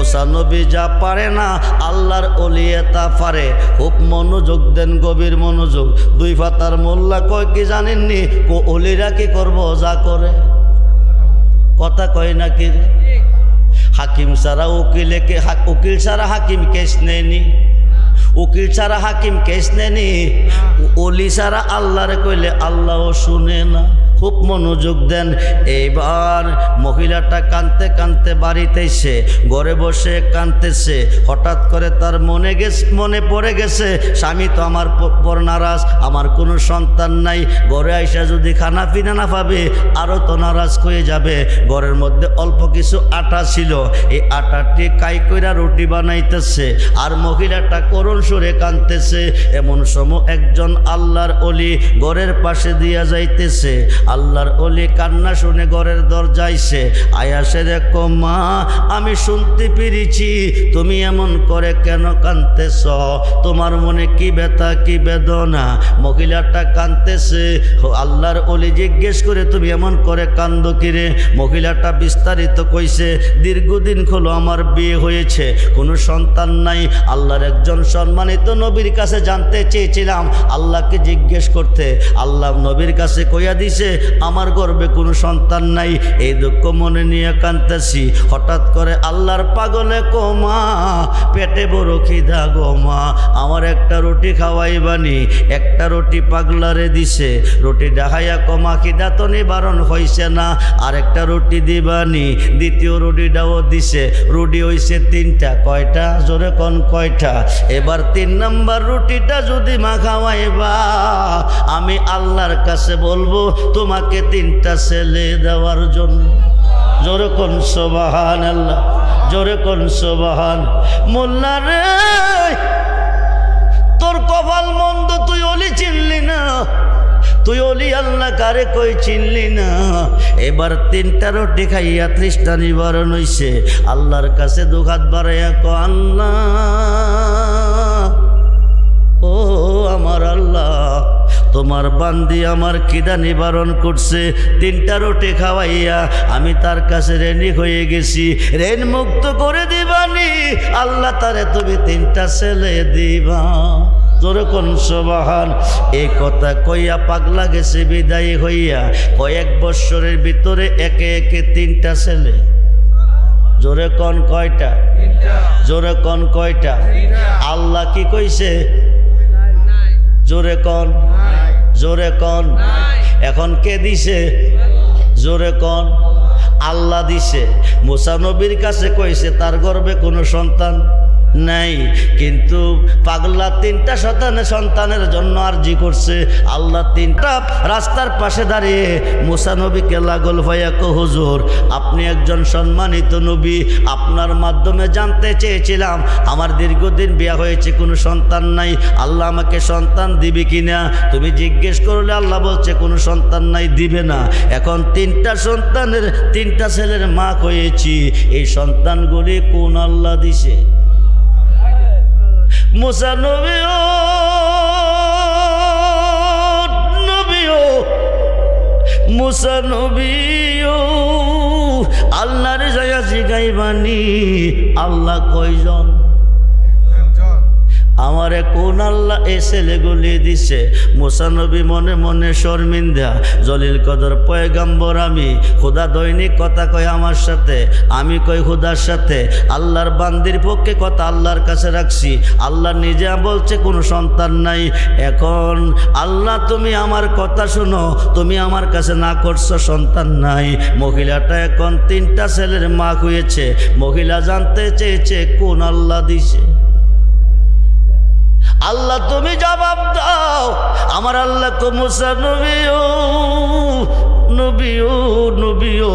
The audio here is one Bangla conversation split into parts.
মুসা নবী যা পারে না আল্লাহর ওলিয়ে তা পারে। খুব মনোযোগ দেন, গভীর মনোযোগ। দুই পাতার মোল্লা কয় কি জানেননি? ওলিরা কি করব যা করে, কথা কয় নাকি? হাকিম ছাড়া উকিলে উকিল ছাড়া হাকিম কেস নেয়নি, উকিল ছাড়া হাকিম কেস নেয়নি। ওলি ছাড়া আল্লাহরে কইলে আল্লাহও শুনে না। খুব মনোযোগ দেন। এইবার মহিলাটা কাঁদতে কাঁদতে বাড়িতে এসে ঘরে বসে কাঁদতেছে। হঠাৎ করে তার মনে পড়ে গেছে স্বামী তো আমার পর নারাজ, আমার কোনো সন্তান নাই। ঘরে আইসা যদি খানা পিনা না পাবে আরও তো নারাজ হয়ে যাবে। ঘরের মধ্যে অল্প কিছু আটা ছিল, এই আটাটি কাই কইরা রুটি বানাইতেছে আর মহিলাটা করুণ সুরে কাঁদতেছে। এমন সময় একজন আল্লাহর ওলি ঘরের পাশে দিয়া যাইতেছে। আল্লাহর ওলি কান্না শুনে ঘরের দরজাইছে আয়াসে, দেখো মা আমি শুনতে পেরেছি তুমি এমন করে কেন কাঁদতেছ, তোমার মনে কি ব্যথা কি বেদনা। মহিলাটা কাঁদতেছে। আল্লাহর ওলি জিজ্ঞেস করে তুমি এমন করে কান্দো কিরে? মহিলাটা বিস্তারিত কইছে, দীর্ঘদিন হলো আমার বিয়ে হয়েছে, কোনো সন্তান নাই। আল্লাহর একজন সম্মানিত নবীর কাছে জানতে চেয়েছিলাম, আল্লাহকে জিজ্ঞেস করতে। আল্লাহ নবীর কাছে কইয়া দিছে আমার গর্ভে কোনো সন্তান নাই। এই দুঃখ মনে নিয়ে কাঁদতেছি। হঠাৎ করে আল্লাহর পাগলে কোমা পেটে বড় খিদা গো মা, আমার একটা রুটি খাওয়াইবানি। একটা রুটি পাগলারে দিছে, রুটি ডাহাইয়া কমা খিদা তো নিবারণ হইছে না, আরেকটা রুটি দিবানি। দ্বিতীয় রুটিটাও দিছে, রুটি হইছে তিনটা। কয়টা? জোরে কোন কয়টা? এবার 3 নম্বর রুটিটা যদি মা খাওয়াইবা আমি আল্লাহর কাছে বলবো তোমাকে 3টা ছেলে দেওয়ার জন্য। জোরে কোন সুবহানাল্লাহ, জোরে কোন সুবহান। মোল্লা রে তোর কপাল মন্দ, তুই ওলি চিনলি না, তুই ওলি আল্লাহ কারে কই চিনলি না। এবার 3টা রুটি খাইয়া তৃষ্ণা নিবারণ হইছে। আল্লাহর কাছে 2 হাত বাড়াইয়া কো আল্লাহ, ও আমার আল্লাহ তোমার বান্দি আমার খিদা নিবারণ করছে, 3টা রুটি খাওয়াইয়া আমি তার কাছে ঋণী হয়ে গেছি, ঋণ মুক্ত করে দিবানি। আল্লাহ তারে তুমি 3টা ছেলে দিবা। জোরে কোন সুবহান। এই কথা কইয়া পাগলা গেছে বিদায় হইয়া। কয়েক বৎসরের ভিতরে একে একে 3টা ছেলে। জোরে কোন কয়টা? জোরে কোন কয়টা? আল্লাহ কি কইছে? জোরে কোন, জোরে কোন। এখন কে দিছে? জোরে কোন। আল্লাহ দিছে। মুসা নবীর কাছে কইছে তার গর্ভে কোনো সন্তান নাই, কিন্তু পাগলা 3টা সন্তানের জন্য আরজি করছে। আল্লাহ 3টা রাস্তার পাশে দাঁড়িয়ে মুসা নবীকে লাগল ভাইয়া কো হুজুর আপনি একজন সম্মানিত নবী, আপনার মাধ্যমে জানতে চেয়েছিলাম আমার দীর্ঘদিন বিয়ে হয়েছে, কোনো সন্তান নাই, আল্লাহ আমাকে সন্তান দিবে কিনা। তুমি জিজ্ঞেস করলে আল্লাহ বলছে কোনো সন্তান নাই, দিবে না। এখন 3টা ছেলের মা হয়েছি, এই সন্তানগুলি কোন আল্লাহ দিছে? মুসা নবীও মুসা নবীও আল্লাহর জায়গা জিগাইবানি আল্লাহ কয়জন? আমারে কোন আল্লাহ এই ছেলেগুলি দিছে? মুসা নবী মনে মনে শর্মিন্দা, জলিল কদর পয়গাম্বর আমি, খোদা দৈনিক কথা কয় আমার সাথে, আমি কই খোদার সাথে, আল্লাহর বান্দির পক্ষে কথা আল্লাহর কাছে রাখছি। আল্লাহ নিজে বলছে কোনো সন্তান নাই। এখন আল্লাহ তুমি আমার কথা শুনো, তুমি আমার কাছে না করছো সন্তান নাই। মহিলাটা এখন 3টা ছেলের মা হয়েছে। মহিলা জানতে চেয়েছে কোন আল্লাহ দিছে। আল্লাহ তুমি জবাব দাও। আমার আল্লাহ কো মুসা নবীও নবীও নবীও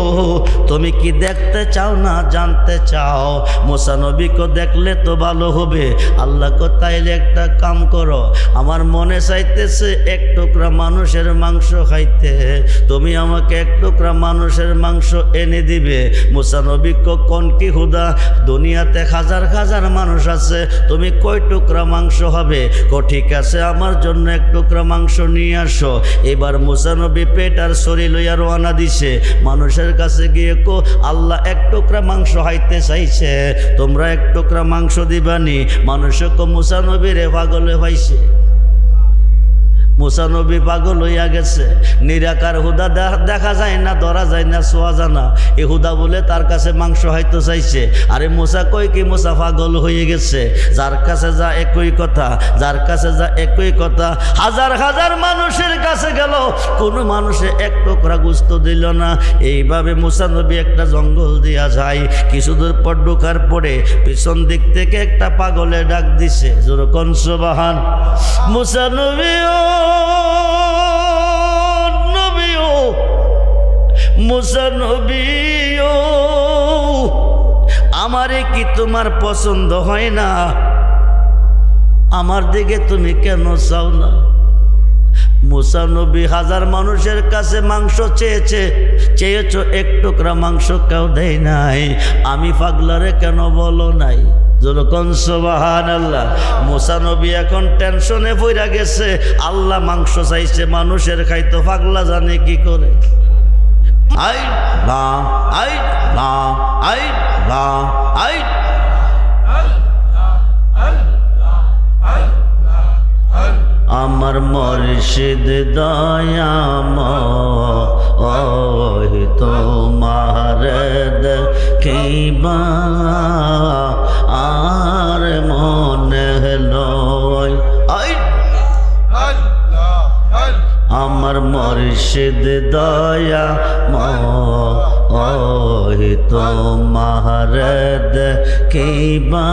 তুমি কি দেখতে চাও না জানতে চাও? মুসা নবীকে দেখলে তো ভালো হবে। আল্লাহ কো তাইলে একটা কাম করো, আমার মনে চাইতেছে 1 টুকরা মানুষের মাংস খাইতে, তুমি আমাকে 1 টুকরা মানুষের মাংস এনে দিবে। মুসা নবী কো কোন কি খুদা, দুনিয়াতে হাজার হাজার মানুষ আছে, তুমি কয় টুকরা মাংস হবে? কো ঠিক আছে আমার জন্য 1 টুকরা মাংস নিয়ে আসো। এবার মুসা নবী পেট আর শরীর লইয়া লইয়া রওনা দিছে মানুষের কাছে গিয়ে কো আল্লাহ এক টুকরা মাংস হাইতে চাইছে তোমরা এক টুকরা মাংস দিবানি মানুষে কো মুসা নবীরে পাগলে পাইছে মুসা নবী পাগল হইয়া গেছে নিরাকার হুদা দেখা যায় না ধরা যায় না ছোঁয়া যায় না এই হুদা বলে তার কাছে মাংস হয়তো চাইছে আরে মুসা কই কি মুসা পাগল হয়ে গেছে যার কাছে যা একই কথা যার কাছে যা একই কথা হাজার হাজার মানুষের কাছে গেল কোনো মানুষে এক টুকরা গোশত দিল না এইভাবে মুসা নবী একটা জঙ্গল দিয়া যায় কিছুদূর পর ঢোকার পরে পিছন দিক থেকে একটা পাগলে ডাক দিছে যেরকম সুবহান মুসা নবী মুসা নবী আমারে কি তোমার পছন্দ হয় না আমার দিকে তুমি কেন চাও না মুসা নবী হাজার মানুষের কাছে মাংস চেয়েছ এক টুকরা মাংস কেউ দেয় নাই আমি পাগলারে কেন বলো নাই যখন সুবহানাল্লাহ মুসা নবী এখন টেনশনে পড়া গেছে আল্লাহ মাংস চাইছে মানুষের খাইতো পাগলা জানে কি করে আই বা আই বা আই বা আই আমার মুর্শিদ দয়াময় তোমার দেখিবা আর মনে লয় আমার মুর্শিদ দয়াময় তোমার দেখিবা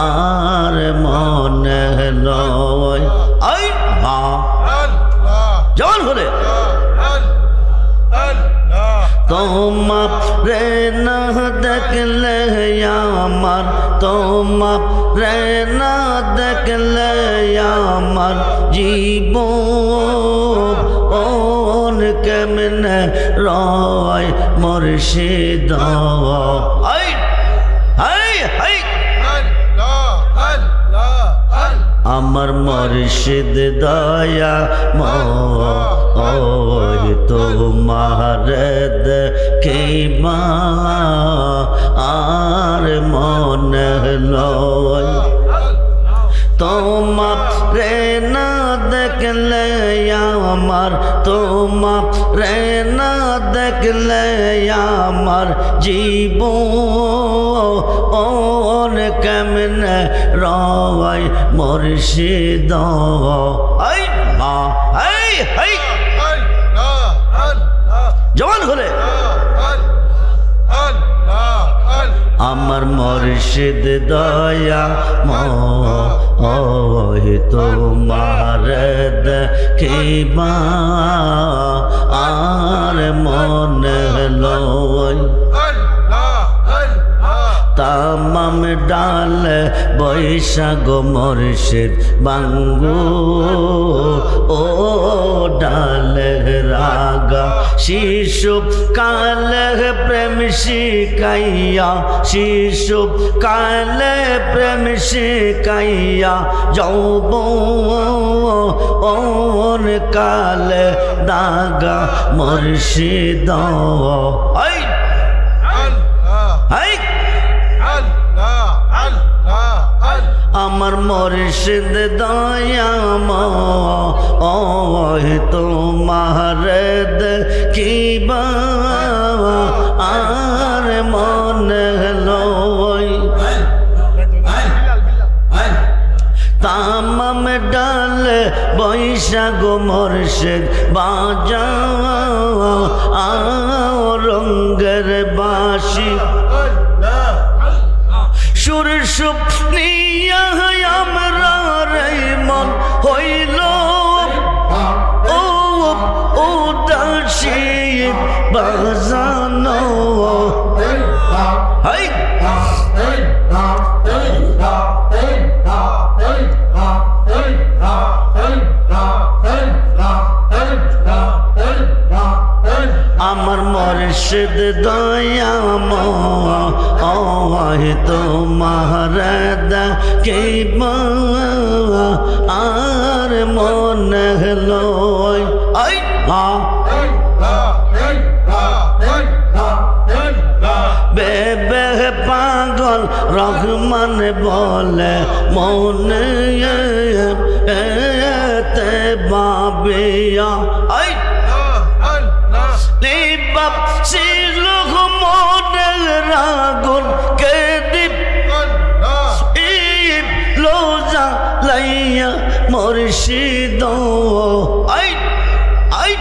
আর মনে লয় আই মা জবান হলে তোমার রে না দেখলে আমার তোমার রে না দেখলে আমার জীবন কেমনে রয় মুর্শিদ আই হাই হাই আমার মুর্শিদ দয়াময় তোমার দেখিবা আর মনে লয় তোমার রে না দেখলে আমার তোমার রে না দেখলে আমার জীবন কেমনে রয় মুর্শিদ আই মা হাই হাই জবান হলে আমার মুর্শিদ দয়াময় তোমার দেখিবা আর মনে লয় তামাম ডাল বৈশাখ মুর্শিদ বাঙ্গু ও ডাল রাগা শিশু কালে প্রেম শিকাইয়া শিশু কালে প্রেম শিকাইয়া যৌবন কালে দাগা মুর্শিদ আই হাই আমার মুর্শিদ দয়াময় তোমার দেখিবা আর মনে লয় তামাম ডাল বৈশাখ মুর্শিদ বাজা রঙ্গের বাঁশি সুর সুপ্নিয়া আমরা রে মন হইল ও উদাসী বাজানো হাই আমার মুর্শিদ দয়াময় তোমার দেখিবা আর মনে লয় আই পাগল রহমান বলে মনে তে বাবিয়া আই লিবাব সিলুহ মনে রাগুন কে দীপ ইব লোজা লাইয়া মুর্শিদ আই আই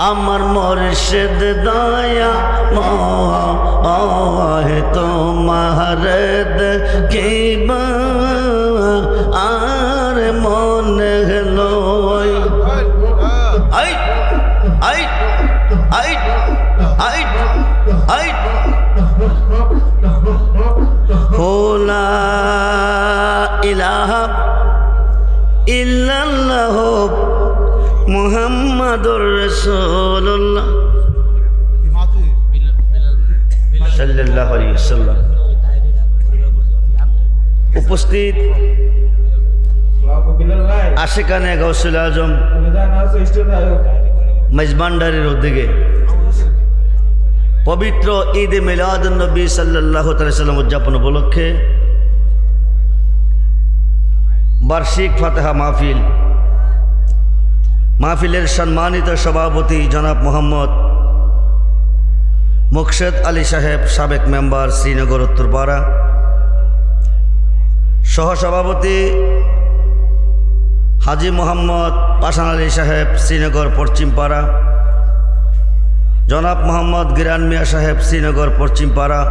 আমার মুর্শিদ দয়া মোহ তোমার দেখিবা আর মনে লই I I I I I লা ইলাহা ইল্লাল্লাহ মুহাম্মাদুর রাসূলুল্লাহ সাল্লাল্লাহু আলাইহি ওয়াসাল্লাম। উপস্থিত আশিকানে গাউসুল আজম মেজবান্ডারির উদ্যোগে পবিত্র ঈদ মিলাদুন নবী সাল্লাল্লাহু আলাইহি ওয়াসাল্লাম উদযাপন উপলক্ষে বার্ষিক ফাতিহা মাহফিলের সম্মানিত সভাপতি জনাব মোহাম্মদ মুকশেদ আলী সাহেব, সাবেক মেম্বার, শ্রীনগর উত্তরপাড়া, সহসভাপতি হাজি মোহাম্মদ পাশান আলী সাহেব, শ্রীনগর পশ্চিমপাড়া, জনাব মোহাম্মদ গিরান মিয়া সাহেব, শ্রীনগর পশ্চিমপাড়া,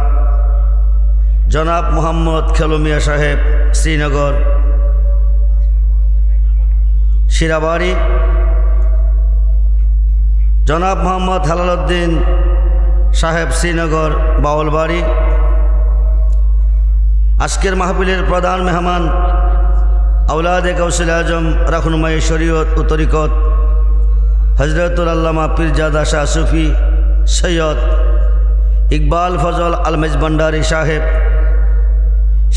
জনাব মোহাম্মদ খেলু মিয়া সাহেব, শ্রীনগর শিরাবাড়ি, জনাব মোহাম্মদ হালালউদ্দিন সাহেব, শ্রীনগর বাউলবাড়ি। আজকের মাহফিলের প্রধান মেহমান আওলাদে গাউসুল আজম রাখনুমাই শরীয়ত ও তরিকত হজরতুল আল্লামা পীরজাদা শাহ সুফি সৈয়দ ইকবাল ফজল আল মেজবান্ডারি সাহেব,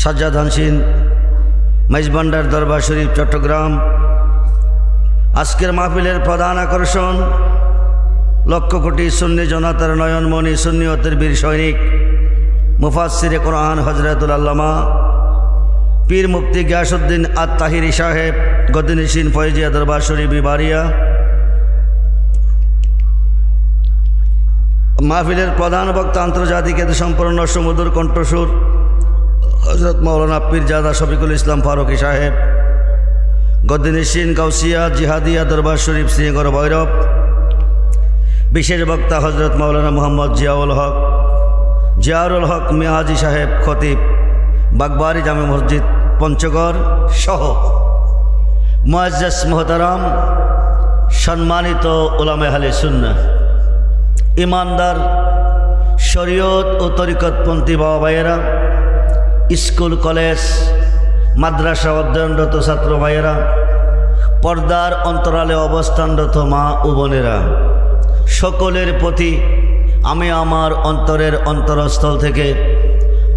সাজ্জাদ হানসিন, মেজবান্ডার দরবার শরীফ, চট্টগ্রাম। আজকের মাহফিলের প্রধান আকর্ষণ লক্ষ কোটি সুন্নি জনতার নয়নমণি, সুন্নিয়তের বীর সৈনিক, মুফাসসিরে কোরআন হজরতুল আল্লামা পীর মুফতি গিয়াসউদ্দিন আত-তাহিরি সাহেব, গদিনিসিন ফয়জিয়া দরবার শরীফ বাড়িয়া। মাহফিলের প্রধান বক্তা আন্তর্জাতিক খ্যাতি সম্পন্ন সুমধুর কণ্ঠসুর হজরত মাওলানা পীরজাদা শফিকুল ইসলাম ফারুকী সাহেব, গদিনিসিন গাউসিয়া জিহাদিয়া দরবার শরীফ, শ্রীনগর ভৈরব। বিশেষ বক্তা হজরত মাওলানা মোহাম্মদ জিয়ারুল হক মিয়াজি সাহেব, খতিব, বাগবাড়ি জামে মসজিদ, পঞ্চগড় সহ মুআজ্জাজ মোহতারাম সম্মানিত উলামায়ে আহলে সুন্নাহ, ইমানদার শরীয়ত ও তরিকতপন্থী বাবা ভাইয়েরা, স্কুল কলেজ মাদ্রাসা অধ্যয়নরত ছাত্র ভাইয়েরা, পর্দার অন্তরালে অবস্থানরত মা ও বোনেরা, সকলের প্রতি আমি আমার অন্তরের অন্তরস্থল থেকে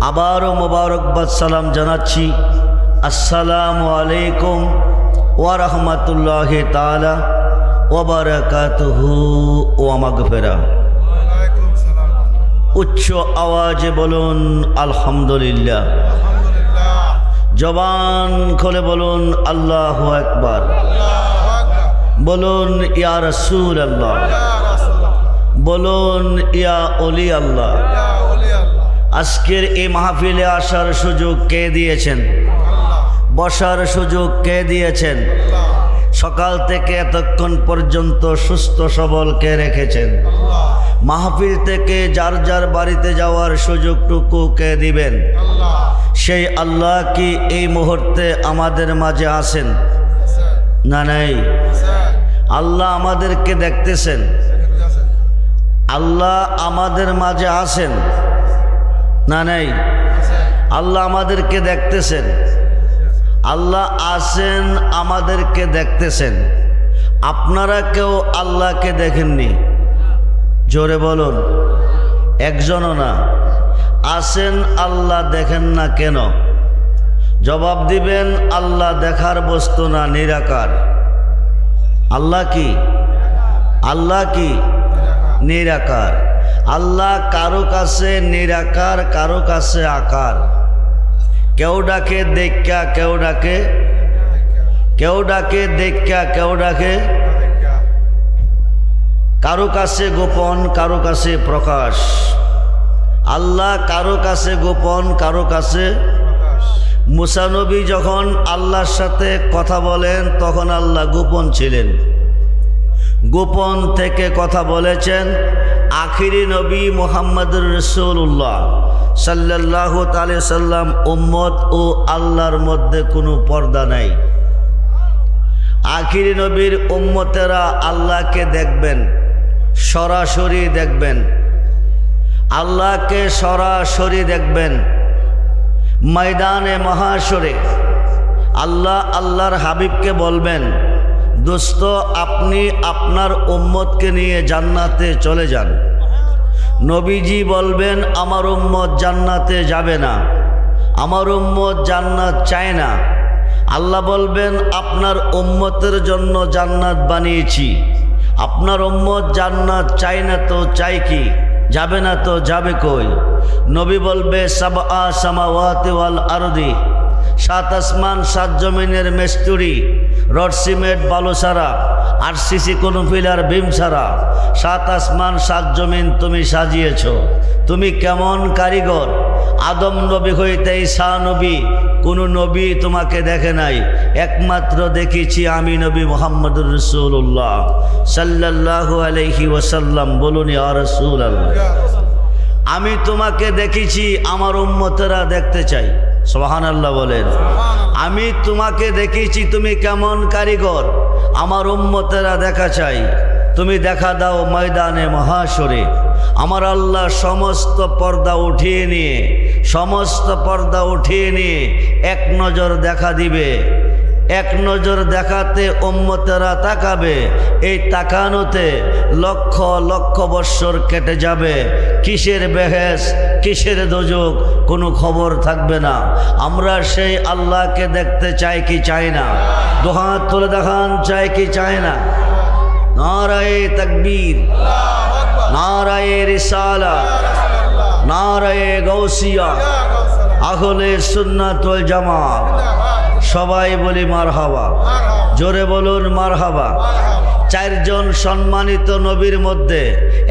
আবারও মোবারকবাদ সালাম জানাচ্ছি। আসসালামু আলাইকুম ওয়া রাহমাতুল্লাহি তাআলা ওয়া বারাকাতুহু ওয়া মাগফিরা। উচ্চ আওয়াজে বলুন আলহামদুলিল্লাহ, জবান খুলে বলুন আল্লাহু আকবার, বলুন ইয়া রাসূলুল্লাহ, বলুন ইয়া ওলি আল্লাহ। আজকের এই মাহফিলে আসার সুযোগ কে দিয়েছেন? বসার সুযোগ কে দিয়েছেন? সকাল থেকে এতক্ষণ পর্যন্ত সুস্থ সবল কে রেখেছেন? মাহফিল থেকে যার যার বাড়িতে যাওয়ার সুযোগটুকু কে দিবেন? সেই আল্লাহ কি এই মুহূর্তে আমাদের মাঝে আছেন না নাই? আল্লাহ আমাদেরকে দেখতেছেন, আল্লাহ আমাদের মাঝে আছেন না নাই? আল্লাহ আমাদেরকে দেখতেছেন, আল্লাহ আছেন, আমাদেরকে দেখতেছেন। আপনারা কেউ আল্লাহকে দেখেননি? জোরে বলুন। একজনও না। আছেন, আল্লাহ দেখেন না কেন? জবাব দিবেন আল্লাহ দেখার বস্তু না, নিরাকার। আল্লাহ কি? আল্লাহ কি? নিরাকার। আল্লাহ কারো কাছে নিরাকার, কারো কাছে আকার। কেউ ডাকে দেখা, কেউ ডাকে দেখা, কেউ ডাকে কারো কাছে গোপন, কারো কাছে প্রকাশ। আল্লাহ কারো কাছে গোপন, কারো কাছে। মুসা নবী যখন আল্লাহর সাথে কথা বলেন তখন আল্লাহ গোপন ছিলেন, গোপন থেকে কথা বলেছেন। আখিরি নবী মুহাম্মদুর রাসূলুল্লাহ সাল্লাল্লাহু তাআলা সাল্লাম উম্মত ও আল্লাহর মধ্যে কোনো পর্দা নাই। আখিরি নবীর উম্মতেরা আল্লাহকে দেখবেন, সরাসরি দেখবেন, আল্লাহকে সরাসরি দেখবেন। ময়দানে মহাশরে আল্লাহ আল্লাহর হাবিবকে বলবেন, দোস্ত আপনি আপনার উম্মতকে নিয়ে জান্নাতে চলে যান। নবীজি বলবেন, আমার উম্মত জান্নাতে যাবে না, আমার উম্মত জান্নাত চায় না। আল্লাহ বলবেন, আপনার উম্মতের জন্য জান্নাত বানিয়েছি, আপনার উম্মত জান্নাত চায় না তো চাই কি, যাবে না তো যাবে কই? নবী বলবে, সাবআ সামাওয়াতি ওয়াল আরদি, 7 আসমান 7 জমিনের মেস্তুরি, রড সিমেন্ট বালু ছাড়া, আরসিসি কোনো পিলার বিম ছাড়া 7 আসমান 7 জমিন তুমি সাজিয়েছ। তুমি কেমন কারিগর! আদম নবী হইতে ঈসা নবী কোনো নবী তোমাকে দেখে নাই, একমাত্র দেখেছি আমি নবী মুহাম্মদুর রাসূলুল্লাহ সাল্লাল্লাহু আলাইহি ওয়াসাল্লাম। বলুন ইয়া রাসূলুল্লাহ, আমি তোমাকে দেখেছি, আমার উম্মতেরা দেখতে চাই। সুবহানাল্লাহ বলেন। আমি তোমাকে দেখেছি, তুমি কেমন কারিগর, আমার উম্মতেরা দেখা চাই। তুমি দেখা দাও ময়দানে মহাশরে। আমার আল্লাহ সমস্ত পর্দা উঠিয়ে নিয়ে, সমস্ত পর্দা উঠিয়ে নিয়ে এক নজর দেখা দিবে। এক নজর দেখাতে উম্মতেরা তাকাবে, এই তাকানোতে লক্ষ লক্ষ বৎসর কেটে যাবে। কিসের বেহেস, কিসের দোজখ, কোনো খবর থাকবে না। আমরা সেই আল্লাহকে দেখতে চাই কি চাই না? দুহাত তুলে দেখান, চাই কি চাই না? নারায়ে তাকবীর, নারায়ে রিসালাত, নারায়ে গাউসিয়া, আহলে সুন্নাত ওয়াল জামাত। সবাই বলি মারহাবা, জোরে বলুন মারহাবা। 4 জন সম্মানিত নবীর মধ্যে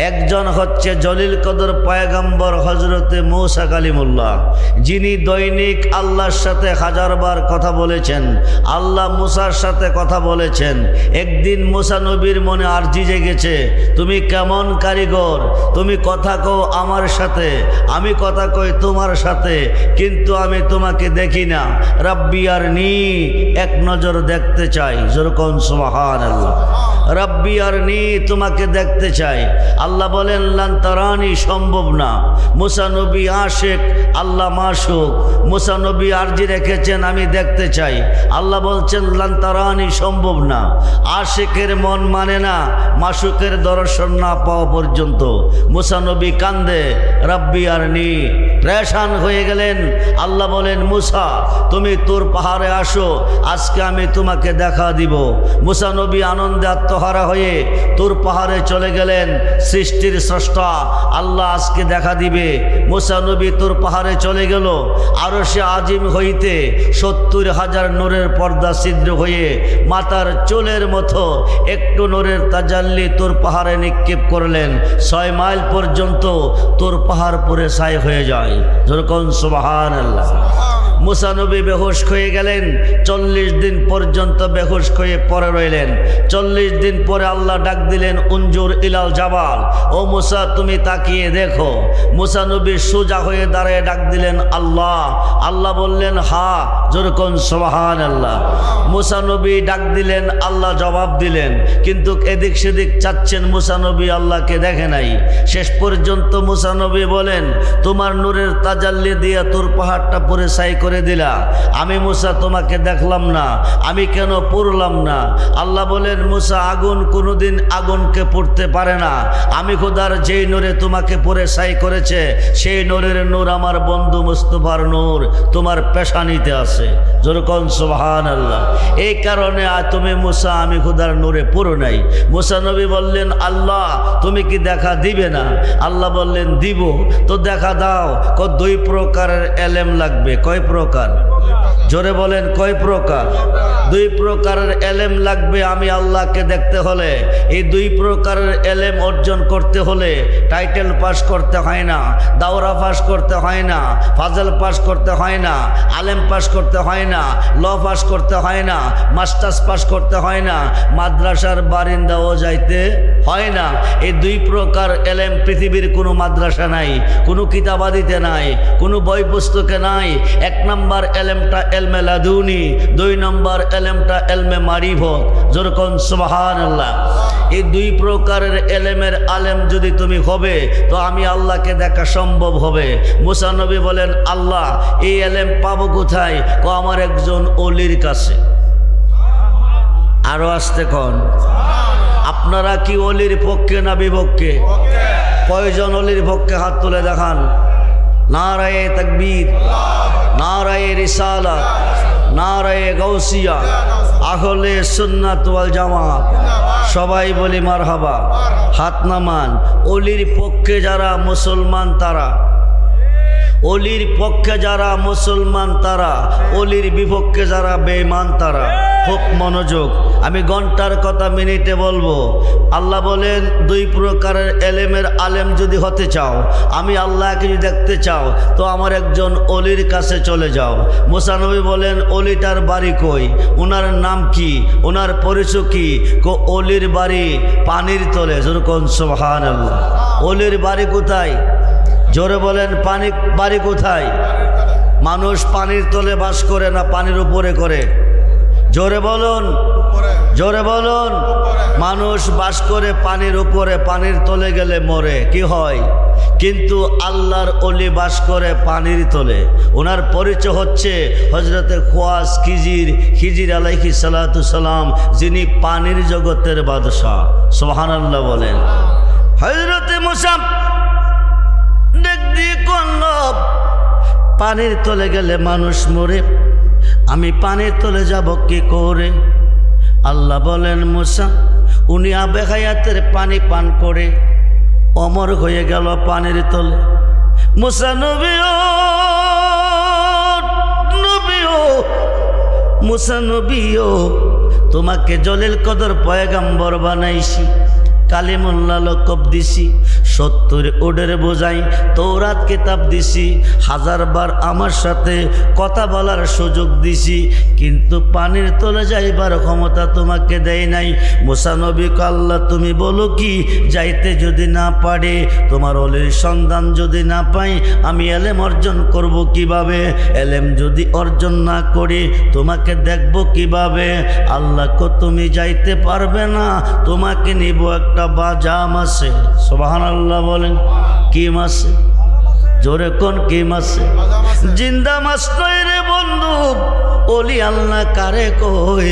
একজন হচ্ছে জলিল কদর পয়গম্বর হযরতে মূসা কালিমুল্লাহ, যিনি দৈনিক আল্লাহর সাথে 1000 বার কথা বলেছেন। আল্লাহ মূসার সাথে কথা বলেছেন। একদিন মূসা নবীর মনে আরজি জেগেছে, তুমি কেমন কারিগর, তুমি কথা কও আমার সাথে, আমি কথা কই তোমার সাথে, কিন্তু আমি তোমাকে দেখি না। রাব্বি আরনি, এক নজর দেখতে চাই। যেরকম সুবহানাল্লাহ। রাব্বি আরনি, তোমাকে দেখতে চাই। আল্লাহ বলেন লান তারানি, সম্ভব না। মূসা নবী আশিক, আল্লাহ মাশুক। মূসা নবী আরজি রেখেছেন, আমি দেখতে চাই। আল্লাহ বলছেন লান তারানি, সম্ভব না। আশিকের মন মানে না মাশুকের দর্শন না পাওয়া পর্যন্ত। মূসা নবী কান্দে, রাব্বি আরনি, পরেশান হয়ে গেলেন। আল্লাহ বলেন, মূসা তুমি তোর পাহাড়ে আসো, আজকে আমি তোমাকে দেখা দিব। মূসা নবী আনন্দে আত্মহারা হয়ে তোর পাহাড়ে চলে গেলেন। সৃষ্টির স্রষ্টা আল্লাহ আজকে দেখা দিবে। মূসা নবী তোর পাহাড়ে চলে গেল। আরশে আজিম হইতে 70,000 নূরের পর্দা ছিদ্র হয়ে মাতার চুলের মতো একটু নূরের তাজাল্লি তোর পাহাড়ে নিক্ষেপ করলেন। 6 মাইল পর্যন্ত তোর পাহাড় পুরে ছাই হয়ে যায়। যেরকম সুবহানাল্লাহ। মূসা নবী বেহুশ হয়ে গেলেন। 40 দিন পর্যন্ত বেহুশ হয়ে পড়ে রইলেন। 40 দিন পরে আল্লাহ ডাক দিলেন, উনজুর ইলাল জাবাল, ও মূসা তুমি তাকিয়ে দেখো। মূসা নবী সোজা হয়ে দাঁড়িয়ে ডাক দিলেন, আল্লাহ। আল্লাহ বললেন, হা। যেরকম সুবহানাল্লাহ। মূসা নবী ডাক দিলেন, আল্লাহ জবাব দিলেন, কিন্তু এদিক সেদিক চাচ্ছেন। মূসা নবী আল্লাহকে দেখে নাই। শেষ পর্যন্ত মূসা নবী বলেন, তোমার নূরের তাজাল্লি দিয়ে তোর পাহাড়টা পুরে ছাই করে দিলা, আমি মুসা তোমাকে দেখলাম না, আমি কেন পড়লাম না? আল্লাহ বলেন মুসা আগুন কোনোদিন আগুনকে পড়তে পারে না, আমি খোদার যেই নূরে তোমাকে পরে ছাই করেছে সেই নূরের নূর আমার বন্ধু মুস্তাফার নূর তোমার পেশানিতে আছে। যেরকম সুবহানাল্লাহ। এই কারণে তুমি মুসা আমি খোদার নূরে পড়ো নাই। মুসা নবী বললেন আল্লাহ তুমি কি দেখা দিবে না? আল্লাহ বললেন দিব। তো দেখা দাও। দুই প্রকারের এলেম লাগবে। কয় প্রকার? জোরে বলেন কয় প্রকার? দুই প্রকারের এলেম লাগবে আমি আল্লাহকে দেখতে হলে। এই দুই প্রকারের এলেম অর্জন করতে হলে টাইটেল পাস করতে হয় না, দাওরা পাস করতে হয় না, ফাজল পাস করতে হয় না, আলেম পাস করতে হয় না, ল পাস করতে হয় না, মাস্টার্স পাস করতে হয় না, মাদ্রাসার বারিন্দাও যাইতে হয় না। এই দুই প্রকার এলেম পৃথিবীর কোনো মাদ্রাসা নাই, কোনো কিতাবাদিতে নাই, কোনো বই পুস্তকে নাই। এক নম্বর এলেমটা এলমে লাদুনি, দুই নম্বর এলেমটা এলমে মারিফত। যেরকম সুবহানাল্লাহ। এই দুই প্রকারের এলেমের আলেম যদি তুমি হবে তো আমি আল্লাহকে দেখা সম্ভব হবে। মুসা নবী বলেন আল্লাহ এই এলেম পাবো কোথায়? আমার একজন ওলির কাছে। আরো আসতে কোন? আপনারা কি ওলির পক্ষে না বিপক্ষে? কয়জন ওলির পক্ষে হাত তুলে দেখান। নারায়ে তাকবীর, নারায়ে রিসালাত, নারায়ে গাউসিয়া, আহলে সুন্নাত ওয়াল জামাত। সবাই বলি মারহাবা। হাত নামান। ওলির পক্ষে যারা মুসলমান তারা, ওলির পক্ষে যারা মুসলমান তারা, ওলির বিপক্ষে যারা বেঈমান তারা। খুব মনোযোগ, আমি ঘন্টার কথা মিনিটে বলবো। আল্লাহ বলেন দুই প্রকারের এলেমের আলেম যদি হতে চাও, আমি আল্লাহকে যদি দেখতে চাও তো আমার একজন ওলির কাছে চলে যাও। মুসা নবী বলেন ওলিটার বাড়ি কই? ওনার নাম কি? ওনার পরিচয় কি? ওলির বাড়ি পানির তলে। যেরকম সুবহানাল্লাহ। ওলির বাড়ি কোথায়? জোরে বলেন পানি বাড়ি কোথায়? মানুষ পানির তলে বাস করে না পানির উপরে করে? জোরে বলুন, জোরে বলুন। মানুষ বাস করে পানির উপরে, পানির তলে গেলে মরে, কি হয়? কিন্তু আল্লাহর ওলি বাস করে পানির তলে। ওনার পরিচয় হচ্ছে হযরতে খোয়াস খিজির আলাইহিস সালাতু সালাম, যিনি পানির জগতের বাদশাহ। সুবহানাল্লাহ বলেন। হযরতে মুসা পানির তলে গেলে মানুষ মরে, আমি পানির তলে যাব কি করে? আল্লাহ বলেন মুসা উনি আবে হায়াতের পানি পান করে অমর হয়ে গেল পানির তলে। মুসা নবীও মুসা নবীও তোমাকে জলিল কদর পয়গাম্বর বানাইছি, কালিমুল্লাহ লকব দিছি, 70 ওডের বোঝাই তৌরাত কিতাব দিছি, 1000 বার আমার সাথে কথা বলার সুযোগ দিছি, কিন্তু পানির তলে যাইবার ক্ষমতা তোমাকে দেয় নাই। মুসা নবী আল্লাহ তুমি বলো কি, যাইতে যদি না পারে, তোমার ওলির সন্ধান যদি না পাই, আমি এলেম অর্জন করব কিভাবে? এলেম যদি অর্জন না করি তোমাকে দেখব কিভাবে? আল্লাহ কো তুমি যাইতে পারবে না, তোমাকে নিব একটা বাজাম আছে। সুবহানাল্লাহ বলেন। কি মাছে? জোরে কোন কি মাছে? জিন্দা মাছ নয় রে বন্ধু। ওলি আল্লাহ কারে কই?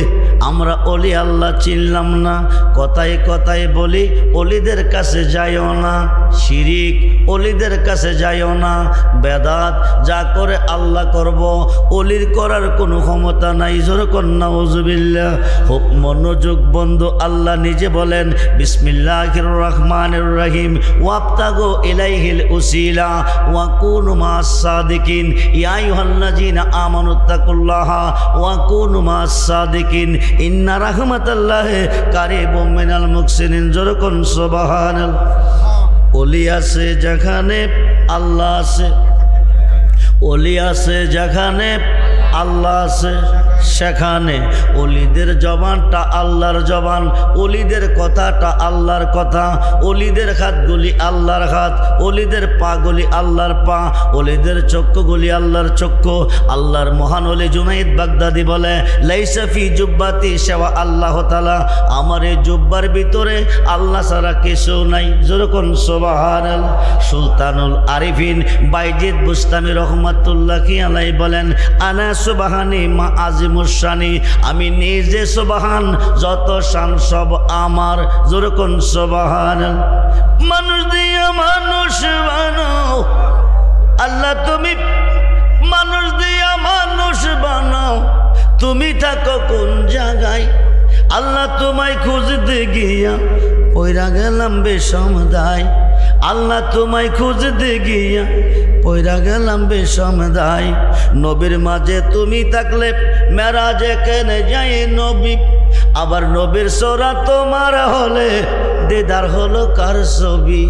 আমরা ওলি আল্লাহ চিনলাম না। কথায় কথায় বলি ওলিদের কাছে যাইও না, শিরিক ওলিদের কাছে যাইও না, বেদাত যা করে আল্লাহ করব, ওলির করার কোনো ক্ষমতা নাই। যেরকম নাউজুবিল্লাহ। খুব মনোযোগ বন্ধু। আল্লাহ নিজে বলেন বিসমিল্লাহির রহমানির রহিম, ওয়াবতাগু ইলাইহিল উসিলা ওয়া কুনু মাস সাদিকিন ইয়া আইয়ুহাল্লাযিনা আমানুত্তাকুল্লাহা ওয়া কুনু মাস সাদিকিন ইন্না রাহমাতাল্লাহি কারিবুম মিনাল মুহসিনিন। যেরকম সুবহানাল্লাহ। ওলি আছে যেখানে আল্লাহ আছে, ওলি আছে যেখানে আল্লাহ আছে, সেখানে ওলিদের জবানটা আল্লাহর জবান, ওলিদের কথাটা আল্লাহর কথা, ওলিদের হাতগুলি আল্লাহর হাত, ওলিদের পাগুলি আল্লাহর পা, ওলিদের চক্ষুগুলি আল্লাহর চক্ষু। আল্লাহর মহান ওলি জুনাইদ বাগদাদি বলে, লাইসা ফি জুব্বাতি সেওয়া আল্লাহ তাআলা, আমার এই জুব্বার ভিতরে আল্লাহ ছাড়া কিছু নাই। যেরকম সুবহানাল্লাহ। সুলতানুল আরিফিন বাইজিদ বুস্তামি রহমাতুল্লাহি আলাইহি বলেন, আনা সুবহানি মা আজিমুস শানি, আমি নিজে সুবহান, যত শান সব আমার। যেরকম সুবহানাল্লাহ। মানুষ দিয়া মানুষ বানাও আল্লাহ, তুমি মানুষ দিয়া মানুষ বানাও, তুমি থাকো কোন জায়গায় আল্লাহ, তোমায় খুঁজতে গিয়া পয়রা গেলাম বেসমদায়। আল্লাহ তোমায় খুঁজতে গিয়া পয়রা গেলাম বেসমদায়। নবীর মাঝে তুমি থাকলে মেরাজে কেনে যাই নবী, আবার নবীর সোরা তোমার হলে দিদার হলো কার ছবি।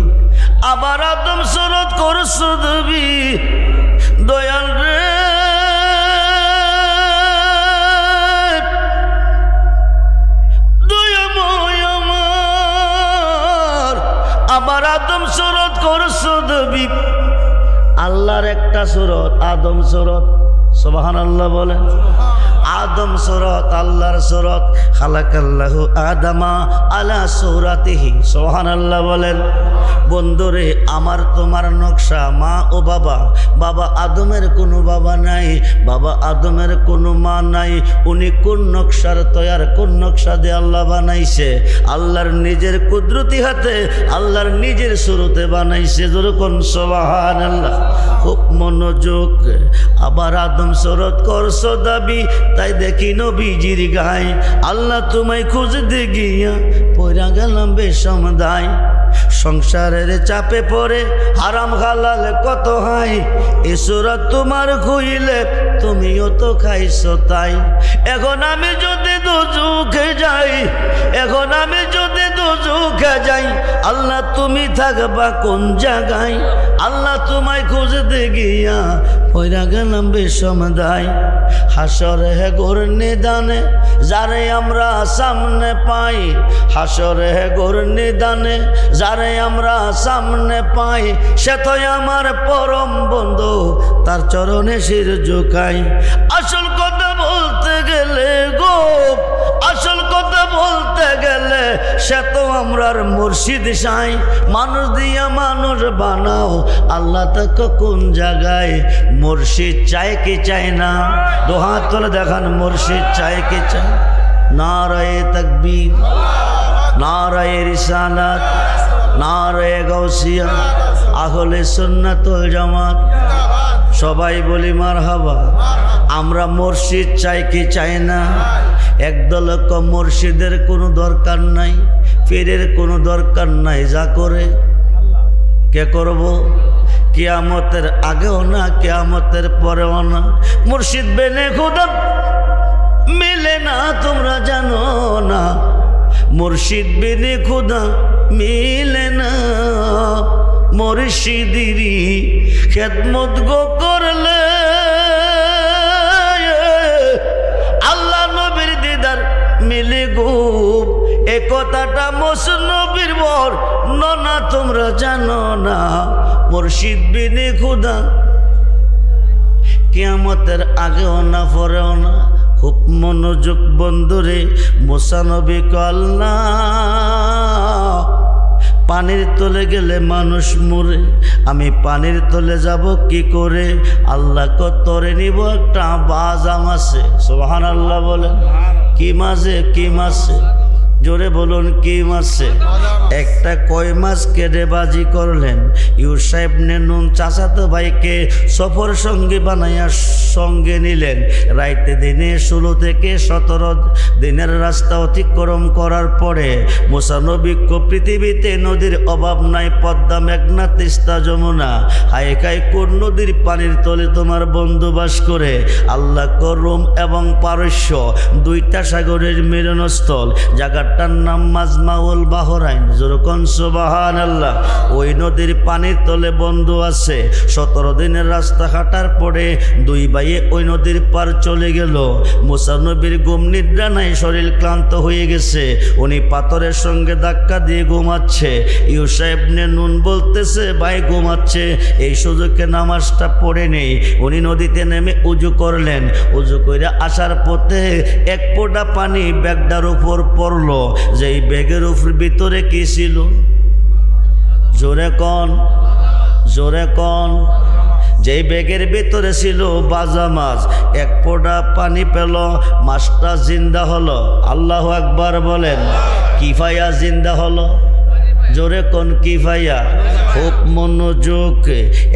আবার আদম সুরত করছো দেবী দয়াল রে, আবার আদম সুরত করছো দেবী। আল্লাহর একটা সুরত আদম সুরত, সুবহানাল্লাহ বলেন। আদম সুরত আল্লাহর সুরত, খালাকাল্লাহু আদামা আলা সুরাতিহি, সুবহানাল্লাহ বলেন। বন্ধুরে আমার তোমার নকশা মা ও বাবা, বাবা আদমের কোনো বাবা নাই, বাবা আদমের কোনো মা নাই। উনি কোন নকশার তৈয়ার, কোন নকশা দিয়ে আল্লাহ বানাইছে? আল্লাহর নিজের কুদরতি হাতে, আল্লাহর নিজের শুরুতে বানাইছে। যেরকম সুবহানাল্লাহ। খুব মনোযোগ। আবার আদম সুরত করছো দাবি, তাই দেখি নবীজির গায়, আল্লাহ তোমায় খুঁজতে গিয়া পয়রা গেলাম বেসমদায়। সংসারের চাপে পড়ে হারাম হালাল কত হাই, এ সুরত তোমার খুইলে তুমিও তো খাইছো তাই। এখন আমি যদি দুজুকে যাই, এখন আমি যদি দুজুকে যাই, আল্লাহ তুমি থাকবা কোন জায়গায়? আল্লাহ তোমায় খুঁজতে গিয়া পয়রা গেলাম বেসমদায়। হাসরে গোর নিদানে যারে আমরা সামনে পাই, হাসরে গোর নিদানে যারে আমরা সামনে পাই, সে তো আমার পরম বন্ধু, তার চরণে শির ঝুঁকাই। আসল কথা বলতে গেলে গো, আসল কথা বলতে গেলে সে তো আমরার মুর্শিদ সাই। মানুষ দিয়া মানুষ বানাও, আল্লাহ তাকে কোন জায়গায়? মুর্শিদ চাই কি চাই না? দোহাত তুলে দেখান, মুর্শিদ চাই কি চাই? নারায়ে তাকবীর, নারায়ে রিসালাত, নারায়ে গাউসিয়া, আহলে সুন্নাত ওয়াল জামাত। সবাই বলি মারহাবা। আমরা মুর্শিদ চাই কি চাই না? একদল মুর্শিদের কোনো দরকার নাই, পীরের কোনো দরকার নাই, যা করে কে করব? কিয়ামতের আগেও না, কিয়ামতের পরেও না। মুর্শিদ বেনে খুদা মিলে না, তোমরা জানো না? মুর্শিদ বেনে খুদা মিলে না। মুর্শিদেরই খেদমত গো করলে আল্লাহ নবীর দিদার মিলে গো। এ কথাটা মসনবীর বর না, তোমরা জানো না? মুর্শিদ বিনে খুদা কিয়ামতের আগেও না পরেও না। খুব মনোযোগ বন্ধুরে। মুসা নবী কল্লা পানির তলে গেলে মানুষ মরে, আমি পানির তলে যাব কি করে? আল্লাহ কতরে নিব একটা বাজাম আছে। সুবহানাল্লাহ বলেন। কি মাছে? কি মাছে? জোরে বলুন কি মাছে? একটা কয় মাছ কেটে বাজি করলেন। ইউসুফ ইবনে নুন চাচাতো ভাইকে সফর সঙ্গী বানাইয়া সঙ্গে নিলেন। রাইতে দিনে 16 থেকে 17 দিনের রাস্তা অতিক্রম করার পরে মুসা নবী পৃথিবীতে নদীর অভাব নাই। পদ্মা, মেঘনা, তিস্তা, যমুনা, হাইকাই কোন নদীর পানির তলে তোমার বন্ধু বাস করে? আল্লাহ রোম এবং পারস্য দুইটা সাগরের মিলনস্থল, জায়গাটার নাম মাজমাউল বাহরাইন। যেরকম সুবহানাল্লাহ। ওই নদীর পানির তলে বন্ধু আছে। 17 দিনের রাস্তা হাঁটার পরে দুই ভাই যাইয়ে ওই নদীর পার চলে গেল। মুসা নবীর ঘুম নিদ্রা নাই, শরীর ক্লান্ত হয়ে গেছে, উনি পাথরের সঙ্গে ধাক্কা দিয়ে ঘুমাচ্ছে। ইউসা ইবনে নুন বলতেছে ভাই ঘুমাচ্ছে, এই সুযোগে নামাজটা পড়ে নেই। উনি নদীতে নেমে উজু করলেন, উজু করে আসার পথে এক ফোঁটা পানি ব্যাগটার উপর পড়লো। যেই ব্যাগের উপর ভিতরে কি ছিল? জোরে কন, জোরে কন। যেই ব্যাগের ভিতরে ছিল বাজা মাছ, এক ফোঁটা পানি পেল, মাছটা জিন্দা হলো। আল্লাহু আকবার বলেন। কিফায়া জিন্দা হলো? জোরে কোন কিফায়া? খুব মনোযোগ।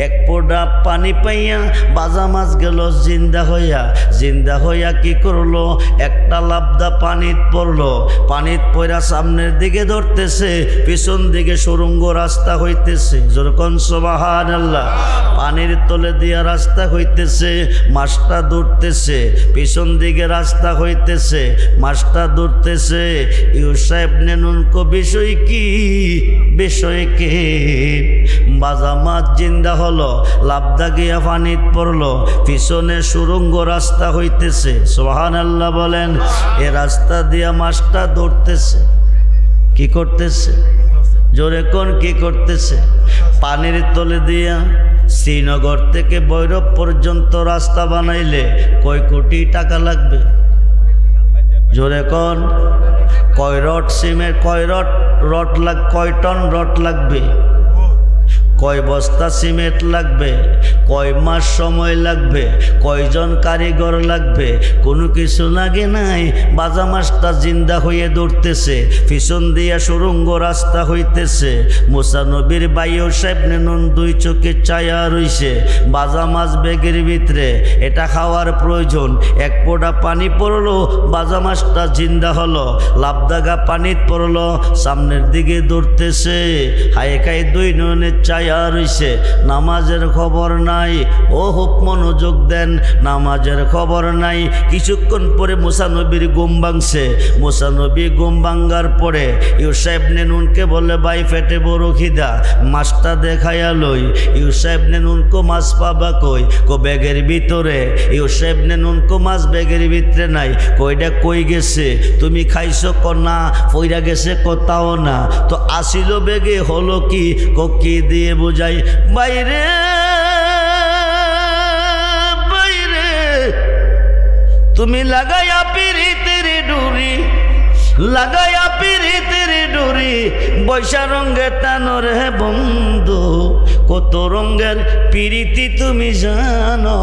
এক ফোঁটা পানি পাইয়া বাজা মাছ গেল জিন্দা হইয়া। জিন্দা হইয়া কি করলো? একটা লাবদা পানিত পড়লো। পানিত পড়া সামনের দিকে ধরতেছে, পিছন দিকে সুরঙ্গ রাস্তা হইতেছে। জোরে কোন সুবহানাল্লাহ। পানির তলে দিয়া রাস্তা হইতেছে, মাছটা দৌড়তেছে, পিছন দিকে রাস্তা হইতেছে, মাছটা দৌড়তেছে। ইউসা ইবনে নুন কো বিষয় কি? বিষয় কি? বাজা মাছ জিন্দা হলো, লাবদা গিয়া পানিত পড়লো, পিছনে সুরঙ্গ রাস্তা হইতেছে। সুবহানাল্লাহ বলেন। এ রাস্তা দিয়া মাছটা দৌড়তেছে। কি করতেছে? জোরে কোন কি করতেছে? পানির তলে দিয়া শ্রীনগর থেকে ভৈরব পর্যন্ত রাস্তা বানাইলে কয় কোটি টাকা লাগবে? জোরে কোন। কয় রড সিমেন্ট, কয় রড কয় টন রড লাগবে? কয় বস্তা সিমেন্ট লাগবে? কয় মাস সময় লাগবে? কয়জন কারিগর লাগবে? কোনো কিছু লাগে নাই। বাজা মাছটা জিন্দা হয়ে দৌড়তেছে, পিছন দিয়া সুরঙ্গ রাস্তা হইতেছে। মুসা নবীর ভাই ইউসা ইবনে নুন দুই চোখে চায়া রইছে। বাজা মাছ ব্যাগের ভিতরে, এটা খাওয়ার প্রয়োজন। এক ফোঁটা পানি পড়লো, বাজা মাছটা জিন্দা হলো, লাবদাগা পানিত পড়লো, সামনের দিকে দৌড়তেছে। হায় খাই দুই নয়নের চায়া রইছে। নামাজের খবর নাই। ও খুব মনোযোগ দেন, নামাজের খবর নাই। কিছুক্ষণ পরে মুসা নবীর ঘুম ভাঙছে। মুসা নবী ঘুম ভাঙ্গার পরে ইউসা ইবনে নুনকে বলে ভাই পেটে বড় খিদা, মাছটা দেখাইয়া লই। ইউসা ইবনে নুনকো মাছ পাবা কই? কো ব্যাগের ভিতরে। ইউসা ইবনে নুনকো মাছ ব্যাগের ভিতরে নাই। কইটা কই গেছে? তুমি খাইছো? ক না। পইরা গেছে? কোথাও না। তো আসিল ব্যাগে, হলো কি? কো কি দিয়ে বুঝাই? বাইরে বাইরে তুমি লাগাইয়া পিরিতের ডুরি, লাগাইয়া পিরিতের ডুরি, বৈশা রঙের টানোর হে বন্ধু, কত রঙের পিরিতি তুমি জানো।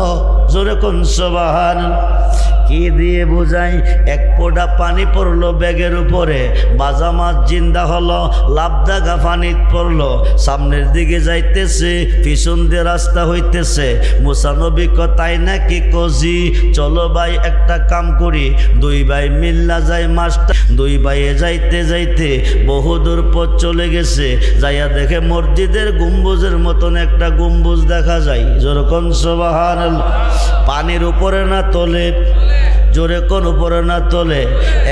জোরে কোন সুবহানাল্লাহ। কি দিয়ে বোঝাই? এক ফোঁটা পানি পড়লো ব্যাগের উপরে, বাজা মাছ জিন্দা হলো, লাবদাগা পানিত পড়লো, সামনের দিকে যাইতেছে, পিছন দিয়ে রাস্তা হইতেছে। মুসা নবী তাই নাকি? কজি চলো ভাই একটা কাম করি, দুই ভাই মিল্লা যাই মাছটা। দুই ভাইয়ে যাইতে যাইতে বহুদূর পথ চলে গেছে। যাইয়া দেখে মসজিদের গম্বুজের মতন একটা গম্বুজ দেখা যায়। যেরকম সুবহানাল্লাহ। পানির উপরে না তলে? জোরে কোন উপরে না তলে?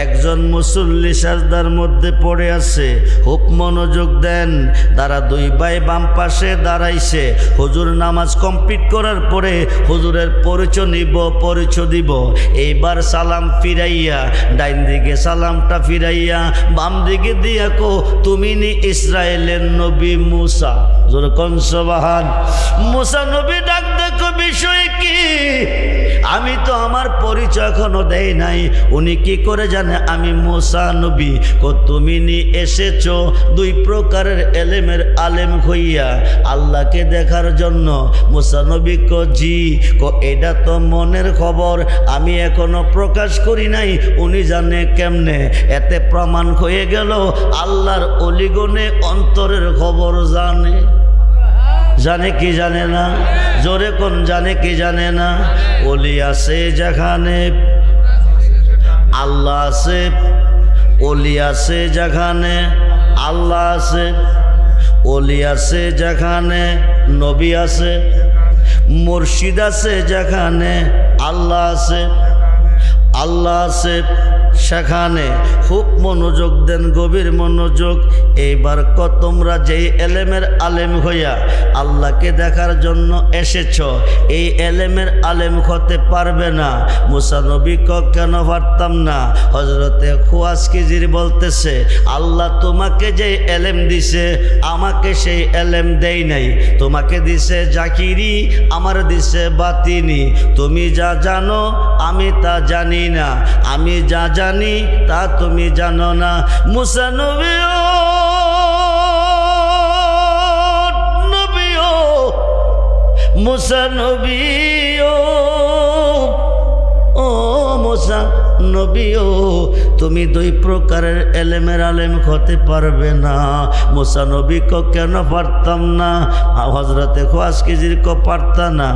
একজন মুসল্লি সাজদার মধ্যে পড়ে আছে। খুব মনোযোগ দেন। তারা দুই ভাই বাম পাশে দাঁড়াইছে। হুজুর নামাজ কমপ্লিট করার পরে হুজুরের পরিচয় নিব, পরিচয় দিব। এইবার সালাম ফিরাইয়া, ডাইন দিকে সালামটা ফিরাইয়া বাম দিকে দিয়া কো তুমি নি ইসরায়েলের নবী মুসা। জোরে কোন সুবহান। মুসা নবী ডাক দেখো বিষয় কি? আমি তো আমার পরিচয় এখনো দেই নাই। উনি কি করে জানে আমি মুসা নবী? কো তুমি নি এসেছো দুই প্রকারের এলেমের আলেম হইয়া আল্লাহকে দেখার জন্য। মুসা নবী কো জি। কো এটা তো মনের খবর, আমি এখনো প্রকাশ করি নাই। উনি জানে কেমনে? এতে প্রমাণ হয়ে গেল আল্লাহর অলিগণে অন্তরের খবর জানে। জানে কি জানে না? জোরে কোন জানে কি জানে না? ওলি আছে যেখানে আল্লাহ আছে, ওলি আছে যেখানে আল্লাহ আছে, ওলি আছে যেখানে নবী আছে, মুর্শিদ আছে যেখানে আল্লাহ আছে, আল্লাহ আছে সেখানে খুব মনোযোগ দেন, গভীর মনোযোগ। এইবার তোমরা যেই এলেমের আলেম হইয়া আল্লাহকে দেখার জন্য এসেছ, এই এলেমের আলেম হতে পারবে না। মুসা নবী কেন পারতাম না? হযরতে খুয়াসকিজির বলতেছে, আল্লাহ তোমাকে যে এলেম দিছে আমাকে সেই এলেম দেই নাই। তোমাকে দিছে জাকিরি, আমার দিছে বাতিনি। তুমি যা জানো আমি তা জানি না, আমি যা জানি তা তুমি জানো না। মুসা নবীও মুসা নবীও ও মুসা নবীও, তুমি দুই প্রকারের এলেমের আলেম হতে পারবে না। মুসা নবী কেন পারতাম না? হযরতে খুয়াসকিজির পারতা না।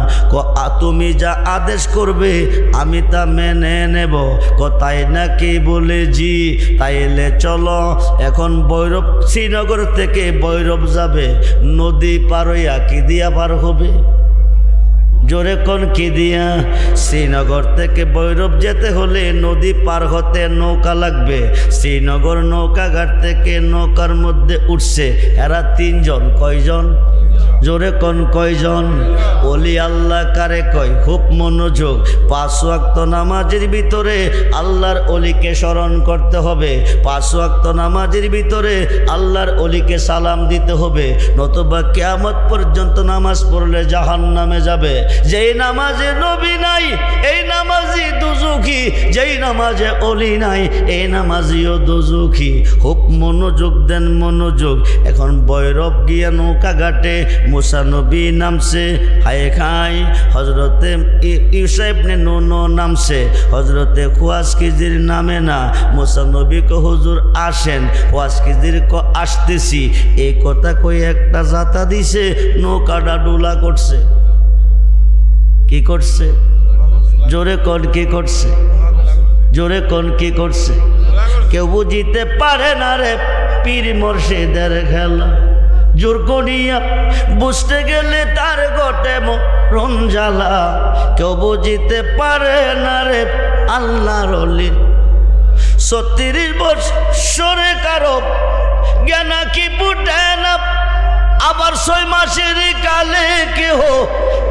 তুমি যা আদেশ করবে আমি তা মেনে নেব। তাই নাকি? বলে জি। তাইলে চলো এখন ভৈরব, শ্রীনগর থেকে ভৈরব যাবে, নদী পার হইয়া কি দিয়া পার হবে? জোরে কোন কি দিয়া? শ্রীনগর থেকে ভৈরব যেতে হলে নদী পার হতে নৌকা লাগবে। শ্রীনগর নৌকাঘাট থেকে নৌকার মধ্যে উঠছে এরা তিনজন। কয়জন? জোরে কোন কয়জন? ওলি আল্লাহ কারে কয়? খুব মনোযোগ। 5 ওয়াক্ত নামাজের ভিতরে আল্লাহর ওলিকে স্মরণ করতে হবে। 5 ওয়াক্ত নামাজের ভিতরে আল্লাহর ওলিকে সালাম দিতে হবে, নতুবা কিয়ামত পর্যন্ত নামাজ পড়লে জাহান্নামে যাবে। যেই নামাজে নবী নাই এই নামাজি দুজুখী, যেই নামাজে ওলি নাই এই নামাজিও দুজুখী। খুব মনোযোগ দেন, মনোযোগ। এখন ভৈরব গিয়া নৌকা ঘাটে মুসা নবী নামছে, হায় খাই। হযরতে ইউসা ইবনে নূন নামছে, হযরতে খুয়াসকিজির নামে না। মুসা নবী কো হুজুর আসেন, খুয়াসকিজির কো আসতেছি। এই কথা কই একটা জাতা দিছে, নৌকাটা ডুলা করছে। কি করছে? জোরে কোন কি করছে? জোরে কোন কি করছে? কেউ বুঝিতে পারে না রে পীর মুর্শিদের খেলা। জোর করিয়া বুঝতে গেলে তার ঘটে মরণ জ্বালা। কেউ বুঝিতে পারে না রে আল্লাহর ওলি। 36 বৎসরে কারো জ্ঞান কি ফুটে না, আবার 6 মাসের কালে কেহ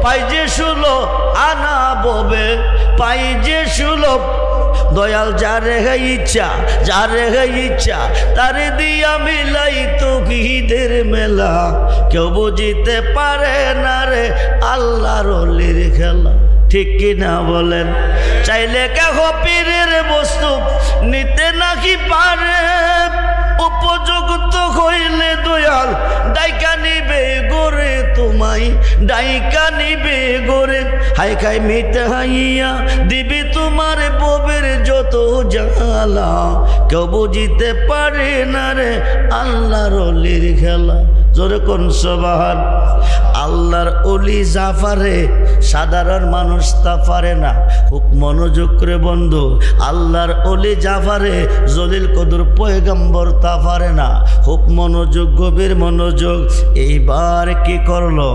পাই যে 16 আনা ববে, পাই যে 16। দয়াল যারে ইচ্ছা, যারে ইচ্ছা তারে দিয়া মিলাই তো ঈদের মেলা। কেউ বুঝিতে পারে না রে আল্লাহর ওলির খেলা। ঠিক কিনা বলেন? চাইলে কেহ পীরের বস্তু নিতে নাকি পারে, উপযুক্ত হইলে দয়াল ডাইকা নিবে গোরে তোমায়, ডাইকা নিবে গোরে। হাই খাই মিটে হাইয়া দিবি তোমার ববের যত জ্বালা। কেউ বুঝিতে পারে না রে আল্লাহর ওলির খেলা। জোরে কোন সুবহান। আল্লাহর ওলি যা পারে সাধারণ মানুষ তা পারে না। খুব মনোযোগ করে বন্ধু, আল্লাহর ওলি যা পারে জলিল কদর পয়গম্বর তা পারে না। খুব মনোযোগ, গভীর মনোযোগ। এইবার কি করলো?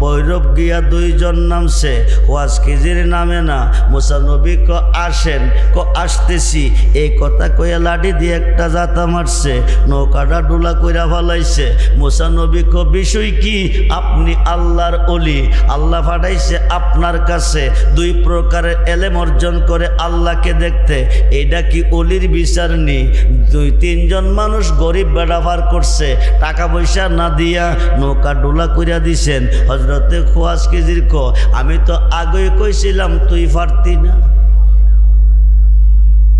ভৈরব গিয়া 2 জন নামছে, খুয়াসকিজির নামে না। মুসা নবী ক আসেন, ক আসতেছি। এই কথা কইয়া লাঠি দিয়ে একটা জাতা মারছে, নৌকাটা ডুলা কইরা ফেলাইছে। মুসা নবী ক বিষয় কি? আপনি আল্লাহর ওলি, আল্লাহ পাঠাইছে আপনার কাছে 2 প্রকারের এলেম অর্জন করে আল্লাহকে দেখতে। এটা কি ওলির বিচার নেই? 2-3 জন মানুষ গরিব বেড়া পার করছে, টাকা পয়সা না দিয়া নৌকা ডোলা কইরা দিছেন। হযরতে খুয়াসকিজির ক আমি তো আগেই কইছিলাম তুই পারতি না।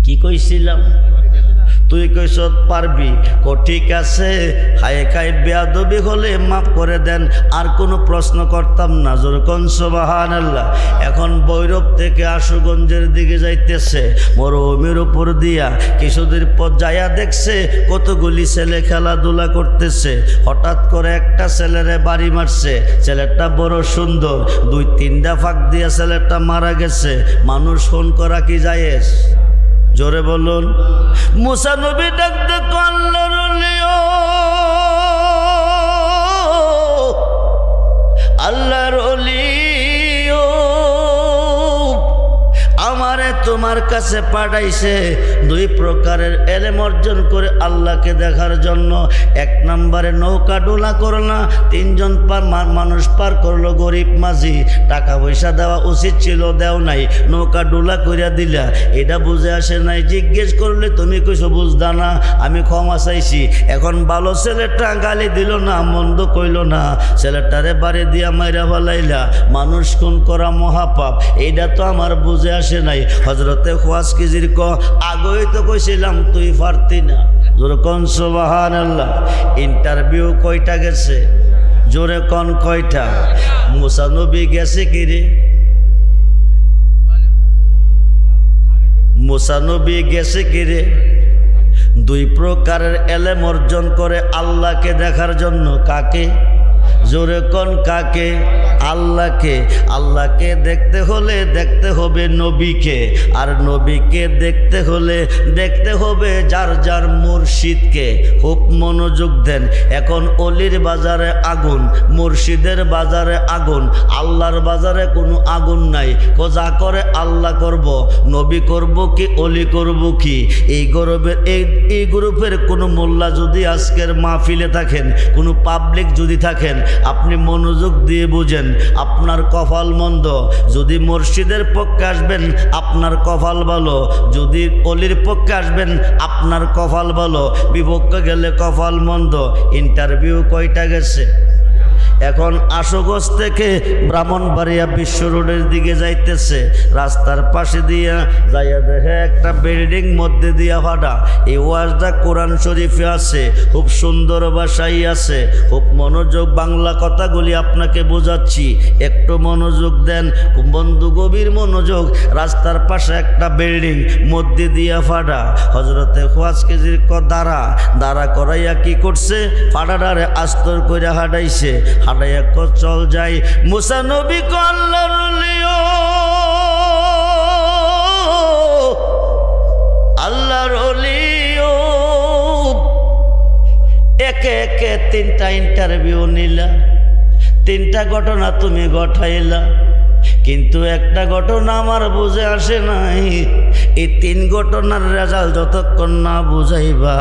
কি কইছিলাম? তুই কইস পারবি। ঠিক আছে, হায় খাই বেয়াদবি হলে মাফ করে দেন, আর কোনো প্রশ্ন করতাম না। জোর কোন সুবহানাল্লাহ। এখন ভৈরব থেকে আশুগঞ্জের দিকে যাইতেছে, মরুভূমির উপর দিয়া কিছুদিন পর যাইয়া দেখছে কতগুলি ছেলে খেলাধুলা করতেছে। হঠাৎ করে একটা ছেলেরে বাড়ি মারছে। ছেলেটা বড় সুন্দর, 2-3টা ফাঁক দিয়া ছেলেটা মারা গেছে। মানুষ ফোন করা কি জায়েজ? জোরে বলুন। মুসা নবী ডাকতে আল্লাহর ওলি, আল্লাহর ওলি আমারে তোমার কাছে পাঠাইছে দুই প্রকারের এলেম অর্জন করে আল্লাহকে দেখার জন্য। এক নম্বরে নৌকা ডোলা করলা, তিনজন মানুষ পার করলো, গরিব মাঝি, টাকা পয়সা দেওয়া উচিত ছিল, দেও নাই, নৌকা ডোলা করিয়া দিলা। এটা বুঝে আসে নাই, জিজ্ঞেস করলে তুমি কইছো বুঝদা না, আমি ক্ষমা চাইছি। এখন ভালো ছেলেটা গালি দিল না, মন্দ কইল না, ছেলেটারে বাড়ি দিয়া মাইরা ফেলাইলা, মানুষ খুন করা মহাপাপ, এইটা তো আমার বুঝে আসে নাই। হযরতে খোয়াজকিজির আগেই তো কইছিলাম তুই পারতি না। জোরে কোন সুবহানাল্লাহ। ইন্টারভিউ কয়টা গেছে? জোরে কোন কয়টা? মুসা নবী গেছে কি রে? মুসা নবী গেছে কি রে? দুই প্রকারের এলেম অর্জন করে আল্লাহকে দেখার জন্য। কাকে? জোরে কোন কাকে? আল্লাহকে। আল্লাহকে দেখতে হলে দেখতে হবে নবীকে, আর নবীকে দেখতে হলে দেখতে হবে যার যার মুর্শিদকে। খুব মনোযোগ দেন। এখন অলির বাজারে আগুন, মুর্শিদের বাজারে আগুন, আল্লাহর বাজারে কোনো আগুন নাই। যা করে আল্লাহ করব, নবী করব কি অলি করব কি? এই গ্রুপের কোনো মোল্লা যদি আজকের মাহফিলে থাকেন, কোনো পাবলিক যদি থাকেন, আপনি মনোযোগ দিয়ে বুঝেন, আপনার কপাল মন্দ। যদি মুর্শিদের পক্ষে আসবেন আপনার কপাল ভালো, যদি অলির পক্ষে আসবেন আপনার কপাল ভালো, বিপক্ষে গেলে কপাল মন্দ। ইন্টারভিউ কয়টা গেছে? এখন আশুগঞ্জ থেকে ব্রাহ্মণবাড়িয়া বিশ্ব রোডের দিকে যাইতেছে, রাস্তার পাশে দিয়া যাইয়া দেখে একটা বিল্ডিং মধ্যে দিয়া ফাটা। এই ওয়াজটা কোরআন শরীফে আছে, খুব সুন্দর ভাষাই আছে, খুব মনোযোগ, বাংলা কথাগুলি আপনাকে বোঝাচ্ছি, একটু মনোযোগ দেন বন্ধু, গভীর মনোযোগ। রাস্তার পাশে একটা বিল্ডিং মধ্যে দিয়া ফাটা। হযরতে খোয়াজকিজির দাঁড়া করাইয়া কি করছে? ফাটাটারে আস্তর করে হাঁটাইছে। হাঁটাইয়া চল যাই মুসা নবী আল্লাহর ওলিও, আল্লাহর ওলিও। একে একে তিনটা ইন্টারভিউ নিলা, তিনটা ঘটনা তুমি ঘটাইলা, কিন্তু একটা ঘটনা আমার বুঝে আসে নাই। এই তিন ঘটনার রেজাল্ট যতক্ষণ না বুঝাইবা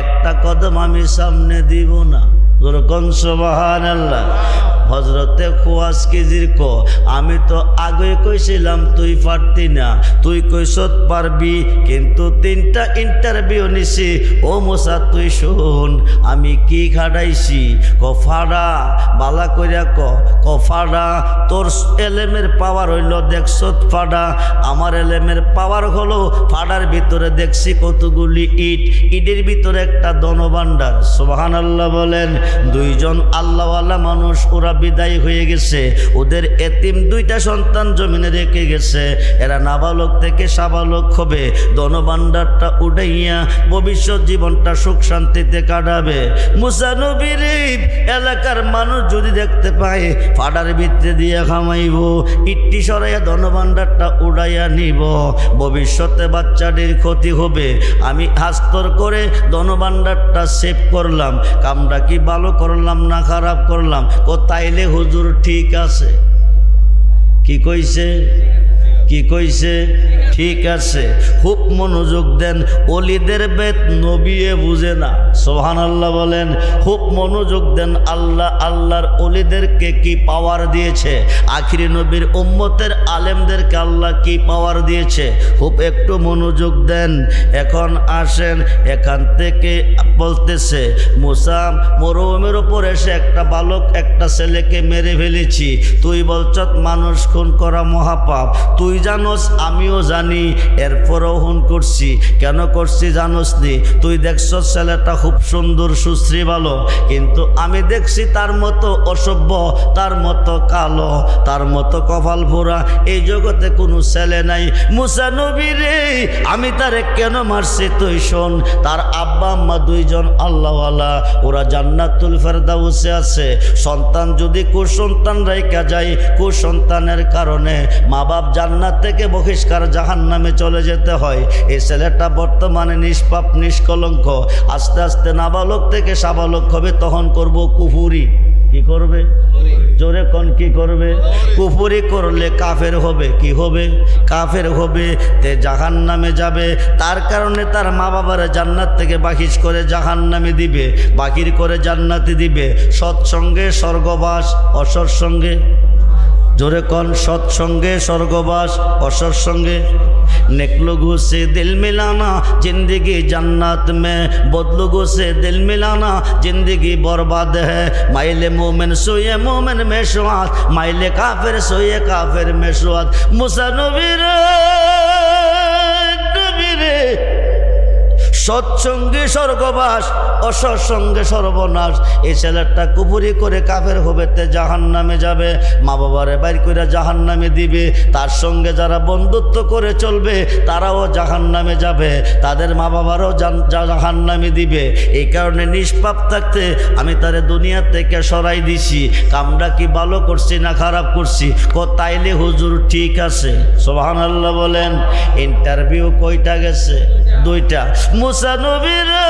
একটা কদম আমি সামনে দিব না। যেরকম সুবহানাল্লাহ। হযরতে খোয়াজকিজির আমি তো আগে কইছিলাম তুই পারতি না, তুই কইছত পারবি, কিন্তু তিনটা ইন্টারভিউ নিছি। ও মুসা তুই শোন, আমি কি খাটাইছি? ফাড়া বালা কইরা ফাড়া, তোর এলেমের পাওয়ার হইল দেখছত ফাড়া, আমার এলেমের পাওয়ার হলো ফাড়ার ভিতরে দেখছি কতগুলি ইট, ইটের ভিতরে একটা ধনভাণ্ডার। সুবহানাল্লাহ বলেন। দুইজন আল্লাহওয়ালা মানুষ ওরা বিদায় হয়ে গেছে, ওদের এতিম দুইটা সন্তান জমিনে রেখে গেছে, এরা নাবালক থেকে সাবালক হবে, ধনভাণ্ডারটা উঠাইয়া ভবিষ্যৎ জীবনটা সুখ শান্তিতে কাটাবে। মুসা নবীর এলাকার মানুষ যদি দেখতে পায় ফাডার ভিতরে দিয়ে খামাইব, ইটটি সরাইয়া ধনভাণ্ডারটা উড়াইয়া নিব, ভবিষ্যতে বাচ্চাটির ক্ষতি হবে। আমি হাস্তর করে ধনভাণ্ডারটা সেভ করলাম, কামটা কি ভালো করলাম না খারাপ করলাম? তাইলে হুজুর ঠিক আছে। কি কইছে? কি কইছে? ঠিক আছে। খুব মনোযোগ দেন। ওলিদের বেদ নবিয়ে বুঝে না। সুবহানাল্লাহ বলেন। খুব মনোযোগ দেন। আল্লাহর ওলিদেরকে কি পাওয়ার দিয়েছে, আখিরি নবীর উম্মতের আলেমদেরকে আল্লাহ কি পাওয়ার দিয়েছে, খুব একটু মনোযোগ দেন। এখন আসেন, এখান থেকে বলতেছে মুসা মরুভূমির উপর এসে একটা বালক একটা ছেলেকে মেরে ফেলেছি, তুই বলছ মানুষ খুন করা মহাপাপ, তুই জানোস আমিও জানি, এরপরও খুন করছি। কেন করছি জানোস নি? তুই দেখছ ছেলেটা খুব সুন্দর সুশ্রী ভালো, কিন্তু আমি দেখছি তার মতো অসভ্য, তার মতো কালো, তার মতো কপাল ভরা এই জগতে কোনো ছেলে নাই। মুসা নবী রে, আমি তারে কেন মারছি তুই শোন। তার আব্বা আম্মা দুইজন আল্লাহওয়ালা, ওরা জান্নাতুল ফেরদাউসে আছে। সন্তান যদি কুসন্তান রাইখা যায়, কুসন্তানের কারণে মা বাপ জান্নাত থেকে বহিষ্কার জাহান্নামে চলে যেতে হয়। এই ছেলেটা বর্তমানে নিষ্পাপ নিষ্কলঙ্ক, আস্তে আস্তে নাবালক থেকে সাবালক হবে, তখন করব কুফুরি। কি করবে? জোরে কোন কি করবে? কুফরি করলে কাফের হবে। কি হবে? কাফের হবে। তে জাহান্নামে যাবে। তার কারণে তার মা বাবার জান্নাত থেকে বাহির করে জাহান্নামে দিবে, বাহির করে জান্নাতে দিবে। সৎসঙ্গে স্বর্গবাস, অসৎসঙ্গে জোরে কোন? সৎসঙ্গে স্বর্গবাস, অসৎসঙ্গে नेक लोगों से दिल मिलाना जिंदगी जन्नत में, बद लोगों से दिल मिलाना जिंदगी बर्बाद है। माइले मोमिन सोए मोमिन में शुआत, माइले काफिर सोए काफिर में शुआत। मूसा नबी रे सत्संगे स्वर्गबास, असत्संगे सर्वनाश। এই ছেলেটা কুফরি করে কাফের হবে, তে জাহান্নামে যাবে। মা বাবারে বাইর করে জাহান্নামে দিবে। তার সঙ্গে যারা বন্ধুত্ব করে চলবে তারাও জাহান্নামে যাবে, তাদের মা বাবারও জাহান্নামে দিবে। এই কারণে নিষ্পাপ থাকতে আমি তারে দুনিয়া থেকে সরাই দিছি। কামটা কি ভালো করছি না খারাপ করছি? তাইলে হুজুর ঠিক আছে, সুবহানাল্লাহ বলেন। ইন্টারভিউ কয়টা গেছে? 2টা। मूसा नबी रे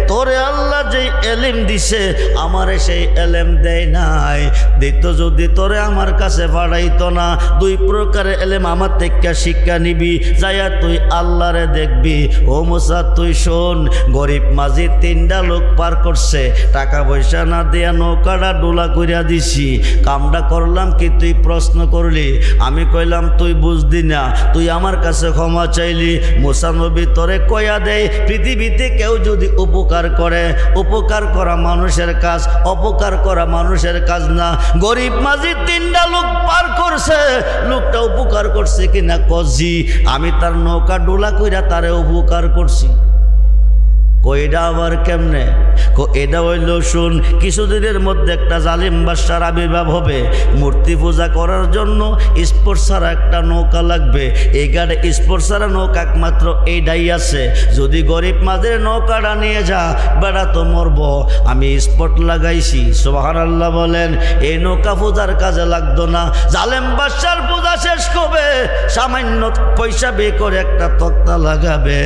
তোরে আল্লাহ যে এলেম দিছে আমারে সেই এলেম দেয় নাই, দিত যদি তোরে আমার কাছে পাঠাইতো না। 2 প্রকারের এলেম আমার থেকে শিক্ষা নিবি, যাইয়া তুই আল্লাহরে দেখবি। ও মুসা তুই শোন, গরিব মাঝি 3টা লোক পার করছে, টাকা পয়সা না দিয়া নৌকাটা ডোলা কইরা দিছি। কামটা করলাম কি? তুই প্রশ্ন করলি, আমি কইলাম তুই বুঝদি না, তুই আমার কাছে ক্ষমা চাইলি। মুসা নবী তোরে কয়া দেয়, পৃথিবীতে কেউ যদি উপকার করে, উপকার করা মানুষের কাজ, অপকার করা মানুষের কাজ না। গরিব মাঝি 3টা লোক পার করছে, লোকটা উপকার করছে কিনা? কজি আমি তার নৌকা ডোলা কইরা তারে উপকার করছি। কইডা আবার কেমনে? এটা হইল শুন, কিছুদিনের মধ্যে একটা জালিম বাদশার আবির্ভাব হবে। মূর্তি পূজা করার জন্য স্পোর্টস ছাড়া একটা নৌকা লাগবে। এই গাড়ি স্পোর্টস ছাড়া নৌকা একমাত্র এইটাই আছে। যদি গরিব মাঝের নৌকাটা নিয়ে যা, বেড়া তো মরব। আমি স্পট লাগাইছি, সুবহানাল্লাহ বলেন। এই নৌকা পূজার কাজে লাগতো না। জালেম বাদশার পূজা শেষ হবে, সামান্য পয়সা বে করে একটা তক্তা লাগাবে,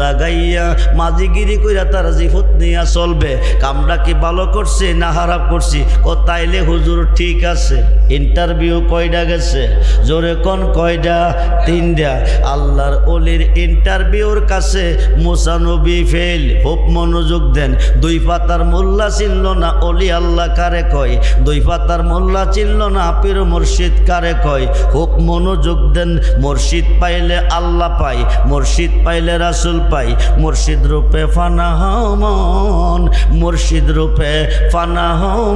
লাগাইয়া মাঝিগিরি কইরা তার জিফত নিয়া চলবে। কামটা কি ভালো করছি না খারাপ করছি? তাইলে হুজুর ঠিক আছে। ইন্টারভিউ কয়টা গেছে? জোরে কোন কয়টা? 3টা। আল্লাহর ওলির ইন্টারভিউর কাছে মুসা নবী ফেল। খুব মনোযোগ দেন। 2 পাতার মোল্লা চিনল না ওলি আল্লাহ কারে কয়, 2 পাতার মোল্লা চিনল না পীর মুর্শিদ কারে কয়। খুব মনোযোগ দেন। মুর্শিদ পাইলে আল্লাহ পাই, মুর্শিদ পাইলে রাসূল পাই। মুর্শিদ রূপে ফানা মন, মুর্শিদ রূপে ফানা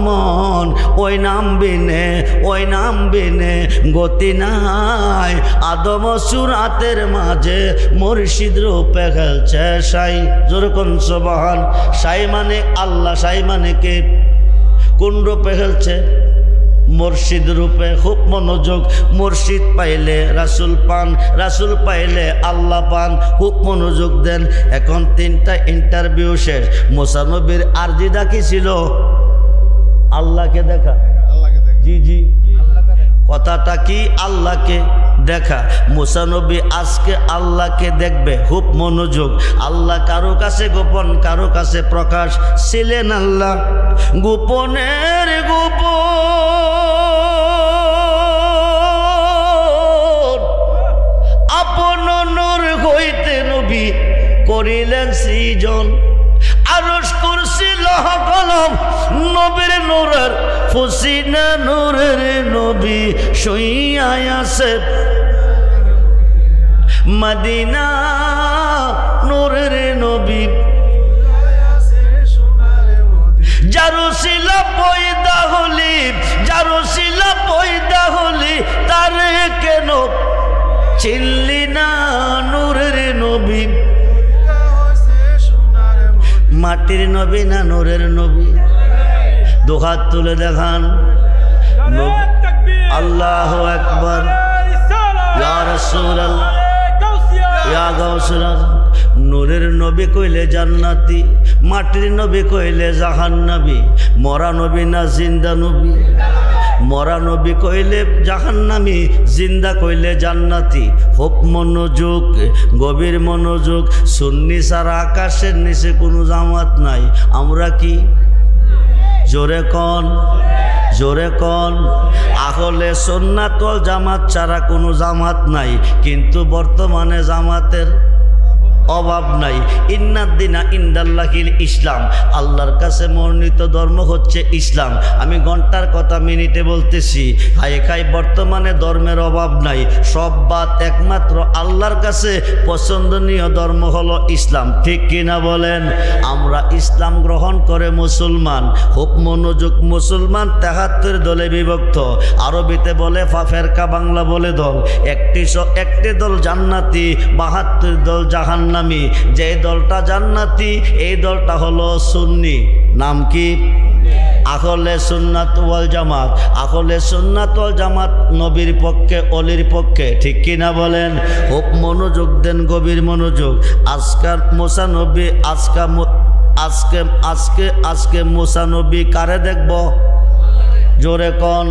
মন। ওই নাম বিনে, ওই নাম বিনে গতি নাই। আদম সুরাতের মাঝে মুর্শিদ রূপে খেলছে সাই। যেরকম সুবহান। সাই মানে আল্লাহ, সাই মানে কে? কোন রূপে খেলছে? মুর্শিদ রূপে। খুব মনোযোগ। মুর্শিদ পাইলে রাসূল পান, রাসূল পাইলে আল্লাহ পান। খুব মনোযোগ দেন। এখন 3টা ইন্টারভিউ শেষ। মুসা নবীর আরজিটা কি ছিল? আল্লাহকে দেখা। জি জি, কথাটা কি? আল্লাহকে দেখা। মুসা নবী আজকে আল্লাহকে দেখবে। খুব মনোযোগ। আল্লাহ কারো কাছে গোপন, কারো কাছে প্রকাশ। ছিলেন আল্লাহ গোপনের গোপন, আপন নূর হইতে নবী করিলেন সৃজন। আরশ কুরসি লৌহ কলম নবীর নূরের ফুসিনা, নূরের নবী শুইয়া আছে মদিনা। নূরের নবী জারুসিলা পয়দা হলি, জারুসিলা পয়দা হলি, তারে কেন চিনলি না? নূরের নবী মাটির নবী না নূরের নবী? 2 হাত তুলে দেখান। আল্লাহু আকবার। ইয়া রাসূলুল্লাহ, ইয়া গাউসুল আজম। নূরের নবী কইলে জান্নাতি, মাটির নবী কইলে জাহান্নামী। মরা নবী না জিন্দা নবী? মরা নবী কইলে জাহান্নামী, জিন্দা কইলে জান্নাতি। খুব মনোযোগ, গভীর মনোযোগ। সুন্নি ছাড়া আকাশের নিচে কোনো জামাত নাই। আমরা কি? জোরে কোন, জোরে কোন। আহলে সুন্নাত ওয়াল জামাত ছাড়া কোনো জামাত নাই, কিন্তু বর্তমানে জামাতের অভাব নাই। ইন্নাদ্দিনা ইনদাল্লাহিল ইসলাম, আল্লাহর কাছে মনোনীত ধর্ম হচ্ছে ইসলাম। আমি ঘন্টার কথা মিনিটে বলতেছি। হায় খাই বর্তমানে ধর্মের অভাব নাই, সব বাদ, একমাত্র আল্লাহর কাছে পছন্দনীয় ধর্ম হলো ইসলাম। ঠিক কিনা বলেন? আমরা ইসলাম গ্রহণ করে মুসলমান। খুব মনোযোগ, মুসলমান 73 দলে বিভক্ত। আরবিতে বলে ফেরকা, বাংলা বলে দল। একটি দল জান্নাতি, 72 দল জাহান্নামী। যে দলটা জান্নাতি এই দলটা হলো সুন্নি। নাম কি? আহলে সুন্নাত ওয়াল জামাত। আহলে সুন্নাত ওয়াল জামাত নবীর পক্ষে, অলির পক্ষে। ঠিক কিনা বলেন? খুব মনোযোগ দেন, গভীর মনোযোগ। আজকাল মুসা নবী, আজকে মুসা নবী কারে দেখব? জোরে কোন।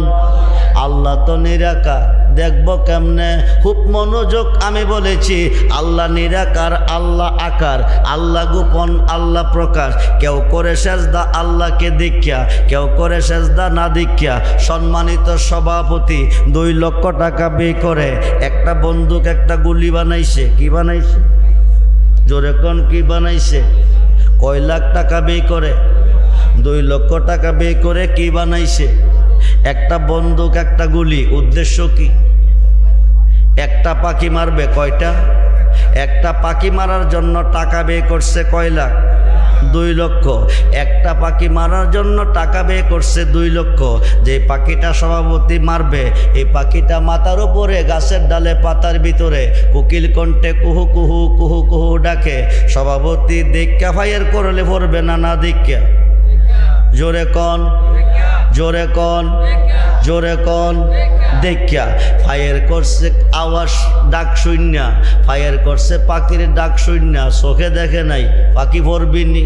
আল্লাহ তো নিরাকার, দেখব কেমনে? খুব মনোযোগ। আমি বলেছি আল্লাহ নিরাকার, আল্লাহ আকার, আল্লাহ গোপন, আল্লাহ প্রকাশ। কেউ করে সেজদা আল্লাহকে দীক্ষা, কেউ করে সেজদা না দীক্ষা। সম্মানিত সভাপতি 2 লক্ষ টাকা ব্যয় করে একটা বন্দুক, একটা গুলি বানাইছে। কি বানাইছে? জোরে কোন, কি বানাইছে? কয় লাখ টাকা ব্যয় করে? 2 লক্ষ টাকা ব্যয় করে কি বানাইছে? একটা বন্দুক, একটা গুলি। উদ্দেশ্য কি? একটা পাখি মারবে। কয়টা? একটা পাখি মারার জন্য টাকা ব্যয় করছে কয় লাখ? 2 লক্ষ। একটা পাখি মারার জন্য টাকা ব্যয় করছে 2 লক্ষ। যে পাখিটা সভাপতি মারবে, এই পাখিটা মাথার উপরে, গাছের ডালে, পাতার ভিতরে কোকিল কণ্ঠে কুহু কুহু কুহু কুহু ডাকে। সভাপতি দীক্ষা ফায়ার করলে পড়বে না, না দীক্ষা? জোরে কোন, জোরে কোন, জোরে কোন। দেখা ফায়ার করছে, আওয়াজ ডাক শূন্য, ফায়ার করছে পাখির ডাক শূন্য। চোখে দেখে নাই, পাখি পড়বিনি।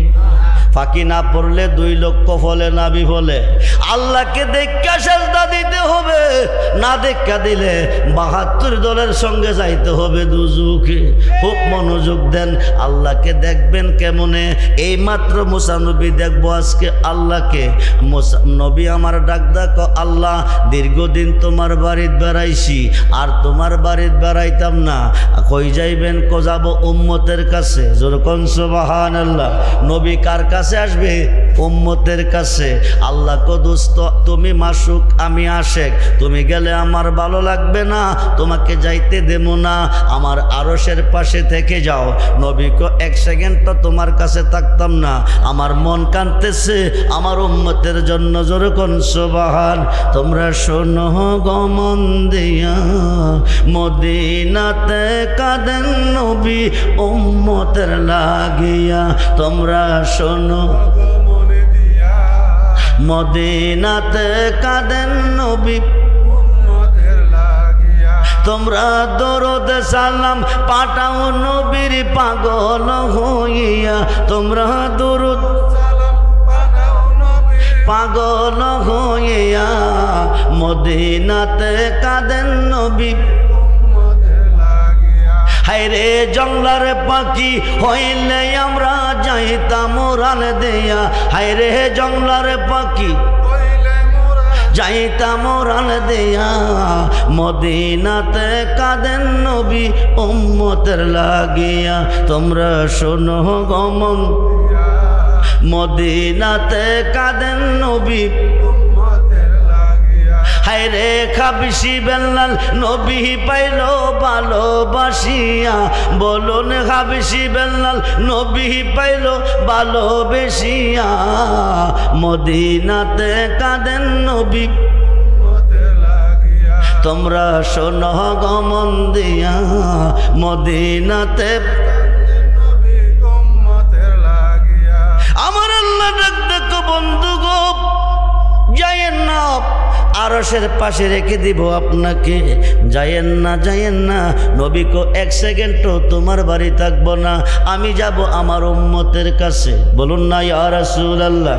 পাখি না পড়লে 2 লক্ষ ফলে না বিফলে। আল্লাহকে দেখা সেজদা দিতে হবে, না দেখা দিলে 72 দলের সঙ্গে যাইতে হবে দুজকে। খুব মনোযোগ দেন। আল্লাহকে দেখবেন কেমনে? এই মাত্র মুসা নবী দেখবো আজকে আল্লাহকে। নবী আমার ডাক দেখো, আল্লাহ দীর্ঘদিন তোমার বাড়িতে বেড়াইছি, আর তোমার বাড়িতে বেড়াইতাম না। কই যাইবেন? কো যাব উম্মতের কাছে। যেরকম সুবহানাল্লাহ। নবী কার কাছে আসবে? উম্মতের কাছে। আল্লাহ কো দোস্ত, তুমি মাসুক, আমি আশেক, তুমি গেলে আমার ভালো লাগবে না, তোমাকে যাইতে দেব না, আমার আরশের পাশে থেকে যাও। নবী কো 1 সেকেন্ড তো তোমার কাছে থাকতাম না, আমার মন কাঁদতেছে আমার উম্মতের জন্য। যেরকম সুবহান। তোমরা শোনো গো মন দিয়া, মদিনাতে কাঁদেন নবী উম্মতের লাগিয়া। তোমরা শোনো মদিনাতে কাঁদেন নবী উম্মতের লাগিয়া। তোমরা দরুদ সালাম পাঠাও নবীর পাগল হইয়া। তোমরা দরুদ সালাম পাঠাও নবীর পাগল হইয়া। মদিনাতে কাঁদেন নবী উম্মতের লাগিয়া। হায়রে জংলার পাখি হইলে আমরা যাইতাম উড়ান দিয়া। হায়রে জংলার পাখি যাইতাম উড়ান দিয়া। মদিনাতে কাঁদেন নবী উম্মতের লাগিয়া। তোমরা শোনো গমন, মদিনাতে কাঁদেন নবী। হায়রে খাবিসি বেলাল নবী পাইল ভালোবাসিয়া। বলুন খাবিসি বেলাল নবী পাইল ভালোবেসিয়া। মদিনাতে কাঁদেন নবী। তোমরা শোনো গমন দিয়া, মদিনাতে আমার আল্লাহ ডাক দেখো বন্ধু গো, যাইয়েন না, আরশের পাশে রেখে দিব আপনাকে। যাইয়েন না, যাইয়েন না। নবী কো 1 সেকেন্ডও তোমার বাড়ি থাকবো না, আমি যাব আমার উম্মতের কাছে। বলুন না ইয়া রাসূলুল্লাহ।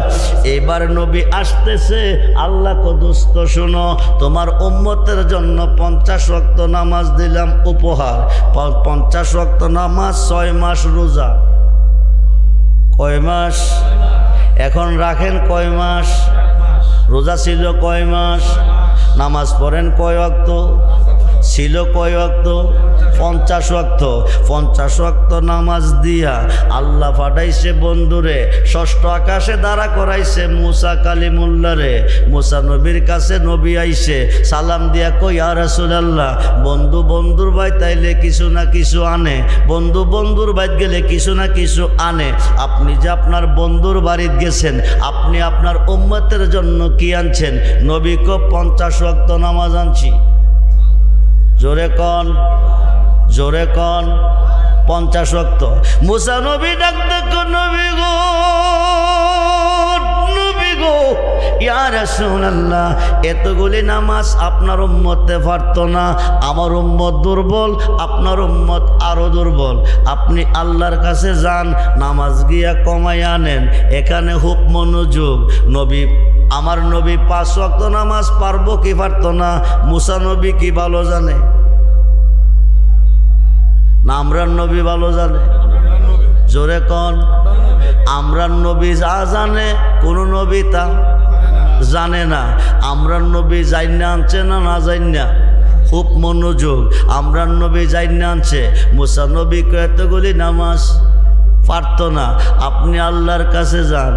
এবার নবী আসতেছে। আল্লাহ কো দোস্ত শোনো, তোমার উম্মতের জন্য 50 ওয়াক্ত নামাজ দিলাম উপহার। 50 ওয়াক্ত নামাজ, 6 মাস রোজা। কয় মাস? এখন রাখেন কয় মাস? রোজা ছিল কয় মাস? নামাজ পড়েন কয় ওয়াক্ত? ছিল কয় ওয়াক্ত? 50 ওয়াক্ত। 50 ওয়াক্ত নামাজ দিয়া আল্লাহ পাঠাইছে বন্ধুরে, ষষ্ঠ আকাশে দাঁড়া করাইছে মুসা কালিমুল্লাহরে। মুসা নবীর কাছে নবী আইছে, সালাম দিয়া কই ইয়া রাসূলুল্লাহ, বন্ধু বন্ধুর ভাই তাইলে কিছু না কিছু আনে, বন্ধু বন্ধুর বাইত গেলে কিছু না কিছু আনে। আপনি যে আপনার বন্ধুর বাড়িতে গেছেন, আপনি আপনার উম্মতের জন্য কি আনছেন? নবী কো 50 ওয়াক্ত নামাজ আনছি। জোরে কন, জোরে কন, 50 ওয়াক্ত। মুসা নবী ডাক দেখো, নবী গো, নবী গো, ইয়া রাসূলুল্লাহ, এতগুলি নামাজ আপনার উম্মতে পারতো না। আমার উম্মত দুর্বল, আপনার উম্মত আরো দুর্বল। আপনি আল্লাহর কাছে যান, নামাজ গিয়া কমাই আনেন। এখানে খুব মনোযোগ। নবী, আমার নবী 5 ওয়াক্ত নামাজ পারবো কি পারতো না? মুসা নবী কি ভালো জানে না আমরার নবী ভালো জানে? জোরে কন, আমরার নবী যা জানে কোন নবী তা জানে না। আমরার নবী জাইন্না আনছে না না জাইন্না? খুব মনোযোগ। আমরার নবী জাইন্না আনছে। মুসা নবী কতগুলি নামাজ পারতো না। আপনি আল্লাহর কাছে যান,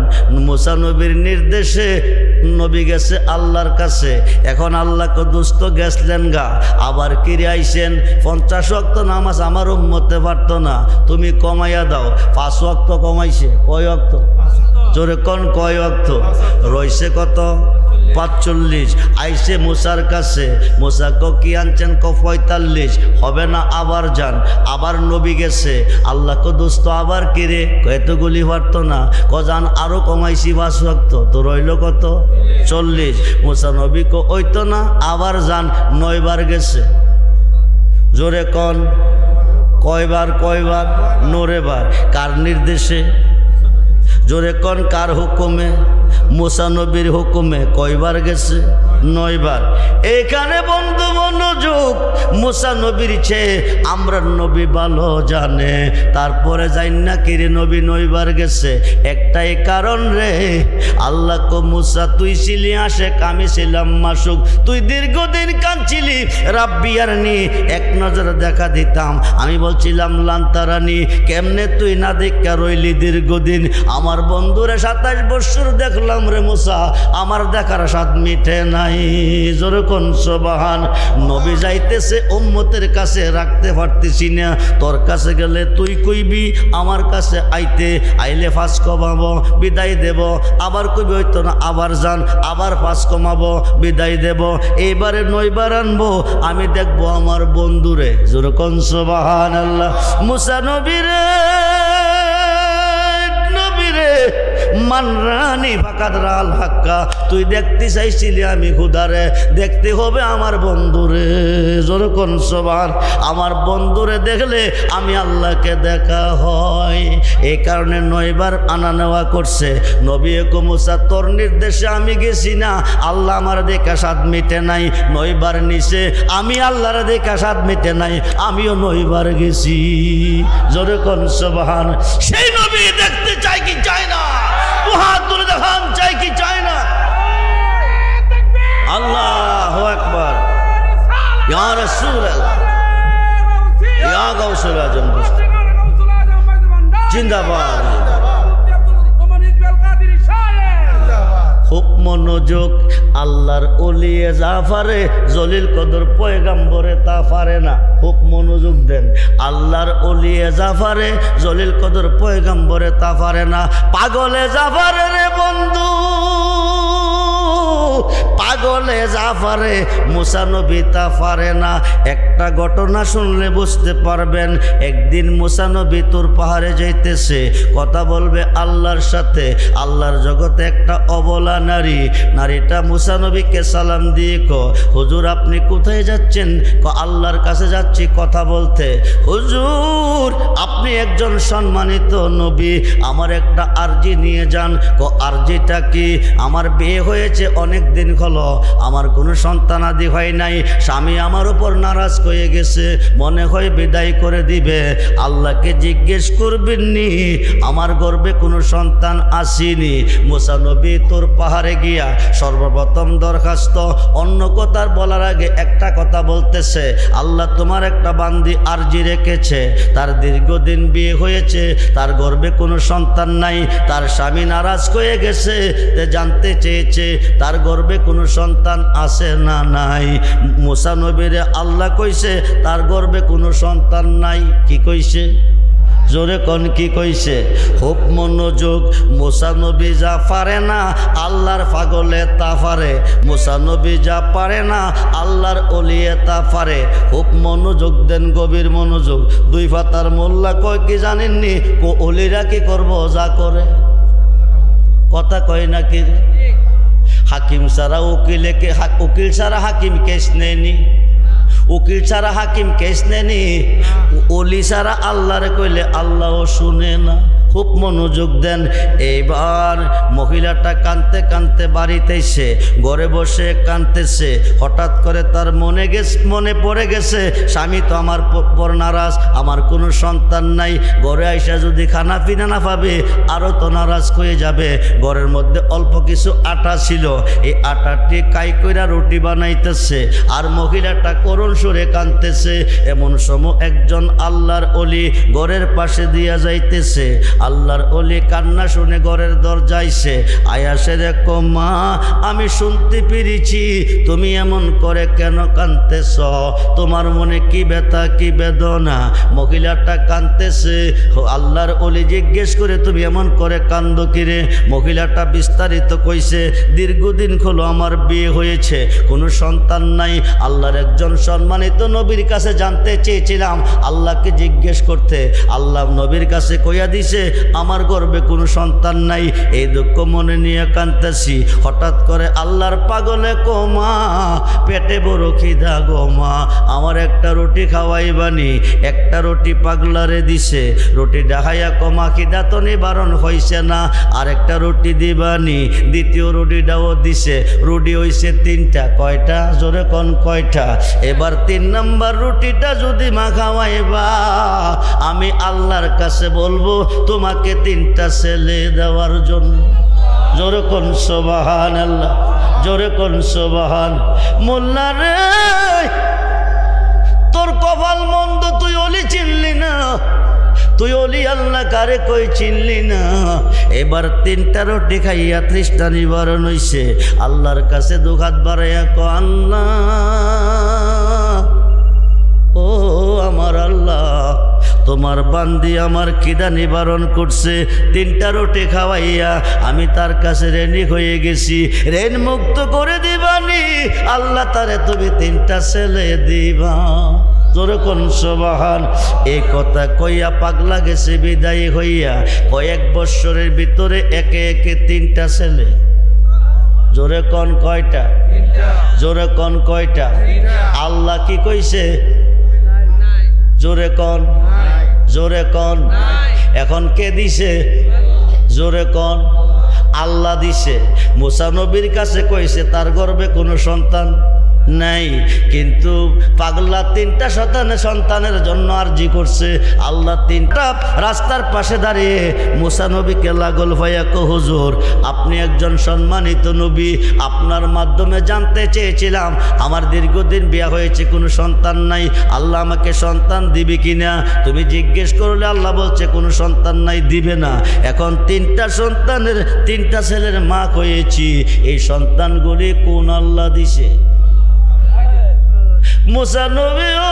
মুসা নবীর নির্দেশে নবী গেছে আল্লাহর কাছে। এখন আল্লাহকে দুস্থ গেছলেন গা, আবার কিরে আইছেন 50 ওয়াক্ত নামাজ আমার উম্মতে পারতো না, তুমি কমাইয়া দাও। 5 ওয়াক্ত কমাইছে। কয় ওয়াক্ত? জোরে কোন, কয় ওয়াক্ত? রইছে কত? 45। আইসে মুসার কাছে, মুসা কো কি আনছেন? কো 45। হবে না, আবার যান। আবার নবী গেছে, আল্লাহ কো দোস্ত আবার কিরে? এতগুলি পারতো না। ক যান, আরো কমাইছি 5 ওয়াক্ত, তো রইল কত? 40। মুসা নবী কো ওই তো না, আবার যান। 9 বার গেছে। জোরে কন, কয়বার? কয়বার? 9 বার। কার নির্দেশে? জোরে কন, কার হুকুমে? মুসা নবীর হুকুমে। কয়বার গেছে? 9 বার। এখানে বন্ধু মনোযোগ। মুসা নবীর চেয়ে আমরা নবী ভালো জানে। তারপরে যাই না কিরে নবী 9 বার গেছে। একটাই কারণ রে, আল্লাহ কো মুসা তুই ছিলি আশেক, আমি ছিলাম মাসুক। তুই দীর্ঘদিন কাঁদছিলি রাব্বি আরনি, এক নজর দেখা দিতাম। আমি বলছিলাম লান্তারানি, কেমনে তুই না দেখা রইলি দীর্ঘদিন? আমার বন্ধুরে 27 বছর দেখলাম রে মুসা, আমার দেখার স্বাদ মিটে নাই। জোরে কোন সুবহান। নবী যাইতেছে, উম্মতের কাছে রাখতে পারতেছি না। তোর কাছে গেলে তুই কইবি আমার কাছে আইতে, আইলে 5 কমাবো, বিদায় দেব। আবার কইবি হইতো না, আবার যান, আবার 5 কমাবো, বিদায় দেব। এইবারে 9 বার আনবো, আমি দেখবো আমার বন্ধুরে। জোরে কোন সুবহানাল্লাহ। মুসা নবীরে, নবীরে মানরানি ফাকাদরাল হাক্কা, তুই দেখতে চাইছিলি আমি খুদারে, দেখতে হবে আমার বন্ধুরে। জোরে কোন সুবহান। আমার বন্ধুরে দেখলে আমি আল্লাহকে দেখা হয়। এই কারণে 9 বার আনা নেওয়া করছে। নবী কো মুসা তোর নির্দেশে আমি গেছি না, আল্লাহ আমার দেখা স্বাদ মিটে নাই। 9 বার নিছে, আমি আল্লাহর দেখা স্বাদ মিটে নাই, আমিও 9 বার গেছি। জোরে কোন সুবহান। সেই নবী দেখতে চাই কি চাই না? হাত তুলে দেখান, চাই কি চাই না? আল্লাহু আকবার। ইয়া রাসূলুল্লাহ, ইয়া গাউসুল আজম জিন্দাবাদ। খুব মনোযোগ। আল্লাহর ওলিয়ে যা পারে জলিল কদর পয়গাম্বরে তা পারে না। খুব মনোযোগ দেন। আল্লাহর ওলিয়ে যা পারে জলিল কদর পয়গাম্বরে তা পারে না। পাগলে যা পারে রে বন্ধু, পাগলে যা পারে মুসা নবী তা পারে না। একটা ঘটনা শুনলে বুঝতে পারবেন। একদিন মুসা নবী তোর পাহাড়ে যাইতেছে, কথা বলবে আল্লাহর সাথে। আল্লাহর জগতে একটা অবলা নারী, নারীটা মুসা নবীকে সালাম দিয়ে কো হুজুর আপনি কোথায় যাচ্ছেন? ক আল্লাহর কাছে যাচ্ছি কথা বলতে। হুজুর আপনি একজন সম্মানিত নবী, আমার একটা আরজি নিয়ে যান। ক আরজিটা কি? আমার বিয়ে হয়েছে অনেক দিন হলো, আমার কোনো সন্তানাদি হয় নাই, স্বামী আমার উপর নারাজ হয়ে গেছে, মনে হয় বিদায় করে দিবে। আল্লাহকে জিজ্ঞেস করবেননি আমার গর্ভে কোনো সন্তান আসেনি। মুসা নবী তোর পাহাড়ে গিয়া সর্বপ্রথম দরখাস্ত, অন্য কথার বলার আগে একটা কথা বলতেছে, আল্লাহ তোমার একটা বান্দি আরজি রেখেছে, তার দীর্ঘদিন বিয়ে হয়েছে, তার গর্ভে কোনো সন্তান নাই, তার স্বামী নারাজ হয়ে গেছে, জানতে চেয়েছে তার গর্ভে কোনো সন্তান আছে না নাই। মুসা নবীরে আল্লাহ কইছে তার গর্ভে কোনো সন্তান নাই। কি কইছে? জোরে কোন কি কইছে? খুব মনোযোগ। মুসা নবী যা পারে না আল্লাহর পাগলে তা পারে, মুসা নবী যা পারে না আল্লাহর ওলিয়ে তা পারে। খুব মনোযোগ দেন, গভীর মনোযোগ। দুই পাতার মোল্লা কয় কি জানেননি? ওলিরা কি করব যা করে। কথা কয় না কি? হাকিম ছাড়া উকিল ছাড়া হাকিম কেস নেয়নি, উকিল ছাড়া হাকিম কেস নেয়নি, ওলি ছাড়া আল্লাহরে কইলে আল্লাহও শুনে না। খুব মনোযোগ দেন। এইবার মহিলাটা কাঁদতে কাঁদতে বাড়িতে এসে ঘরে বসে কাঁদতেছে। হঠাৎ করে তার মনে পড়ে গেছে স্বামী তো আমার পর নারাজ, আমার কোনো সন্তান নাই, ঘরে আইসা যদি খানা পিনা না পাবে আরও তো নারাজ হয়ে যাবে। ঘরের মধ্যে অল্প কিছু আটা ছিল, এই আটাটি কাই কইরা রুটি বানাইতেছে আর মহিলাটা করুণ সুরে কাঁদতেছে। এমন সময় একজন আল্লাহর ওলি ঘরের পাশে দিয়া যাইতেছে। আল্লাহর ওলি কান্না শুনে ঘরের দরজাইছে, আয়াসে দেখো মা আমি শুনতে পেরেছি তুমি এমন করে কেন কাঁদতেছ, তোমার মনে কি ব্যথা কি বেদনা। মহিলাটা কাঁদতেছে। আল্লাহর ওলি জিজ্ঞেস করে তুমি এমন করে কান্দো কিরে? মহিলাটা বিস্তারিত কইছে, দীর্ঘদিন হলো আমার বিয়ে হয়েছে, কোনো সন্তান নাই। আল্লাহর একজন সম্মানিত নবীর কাছে জানতে চেয়েছিলাম, আল্লাহকে জিজ্ঞেস করতে, আল্লাহ নবীর কাছে কইয়া দিছে আমার গর্ভে কোনো সন্তান নাই। এই দুঃখ মনে নিয়ে কাঁদতেছি। হঠাৎ করে আল্লাহর পাগলে কমা পেটে বড় খিদা গো মা, আমার একটা রুটি খাওয়াইবানি। একটা রুটি পাগলারে দিছে, রুটি ডাহাইয়া কমা খিদা তো নিবারণ হইছে না, আর একটা রুটি দিবানি। দ্বিতীয় রুটিটাও দিছে, রুটি হইছে তিনটা। কয়টা? জোরে কোন কয়টা? এবার 3 নম্বর রুটিটা যদি মা খাওয়াইবা আমি আল্লাহর কাছে বলবো তোমাকে 3টা ছেলে দেওয়ার জন্য। জোরে কোন সুবহানাল্লাহ, জোরে কোন সুবহান। মোল্লা রে তোর কপাল মন্দ, তুই ওলি চিনলি না, তুই ওলি আল্লাহ কারে কই চিনলি না। এবার 3টা রুটি খাইয়া তৃষ্ণা নিবারণ হইছে। আল্লাহর কাছে দুহাত বাড়াইয়া কো আল্লাহ, ও আমার আল্লাহ তোমার বান্দি আমার খিদা নিবারণ করছে, 3টা রুটি খাওয়াইয়া আমি তার কাছে ঋণী হয়ে গেছি, ঋণ মুক্ত করে দিবানি। আল্লাহ তারে তুমি 3টা ছেলে দিবা। জোরে কোন সুবহান। এই কথা কইয়া পাগলা গেছে বিদায় হইয়া। কয়েক বৎসরের ভিতরে একে একে 3টা ছেলে। জোরে কোন কয়টা? জোরে কোন কয়টা? আল্লাহ কি কইছে? জোরে কোন, জোরে কোন। এখন কে দিছে? জোরে কোন। আল্লাহ দিছে। মুসা নবীর কাছে কইছে তার গর্ভে কোনো সন্তান নাই, কিন্তু পাগলা 3টা সন্তানের জন্য আরজি করছে। আল্লাহ 3টা রাস্তার পাশে দাঁড়িয়ে মুসা নবীকে লাগল ভাইয়া কো হুজুর আপনি একজন সম্মানিত নবী, আপনার মাধ্যমে জানতে চেয়েছিলাম আমার দীর্ঘদিন বিয়ে হয়েছে, কোনো সন্তান নাই, আল্লাহ আমাকে সন্তান দিবে কিনা। তুমি জিজ্ঞেস করলে আল্লাহ বলছে কোনো সন্তান নাই, দিবে না। এখন 3টা সন্তানের 3টা ছেলের মা হয়েছি, এই সন্তানগুলি কোন আল্লাহ দিছে? মুসা নবীও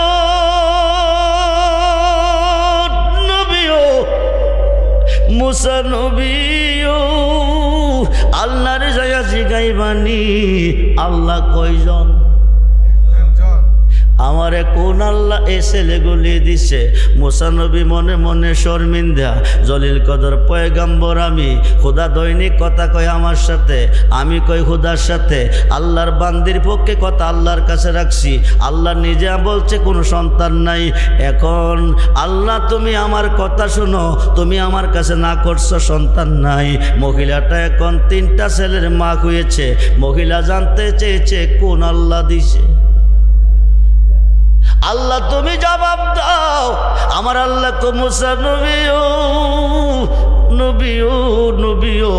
মুসা নবীও আল্লাহর জায়গা জিগাইবানি আল্লাহ কয়জন? আমারে কোন আল্লাহ এই ছেলেগুলি দিছে। মুসা নবী মনে মনে শর্মিন্দা, জলিল কদর পয়গাম্বর আমি, খোদা দৈনিক কথা কয় আমার সাথে, আমি কই খোদার সাথে, আল্লাহর বান্দির পক্ষে কথা আল্লাহর কাছে রাখছি। আল্লাহ নিজে বলছে কোনো সন্তান নাই। এখন আল্লাহ তুমি আমার কথা শুনো, তুমি আমার কাছে না করছো সন্তান নাই। মহিলাটা এখন 3টা ছেলের মা হয়েছে। মহিলা জানতে চেয়েছে কোন আল্লাহ দিছে। আল্লাহ তুমি জবাব দাও। আমার আল্লাহ কো মুসা নবীও নবীও নবীও,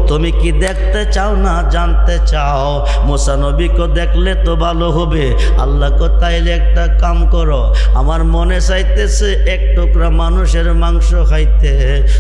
তুমি কি দেখতে চাও না জানতে চাও? মুসা নবীকে দেখলে তো ভালো হবে। আল্লাহ কো তাইলে একটা কাম করো, আমার মনে চাইতেছে 1 টুকরা মানুষের মাংস খাইতে,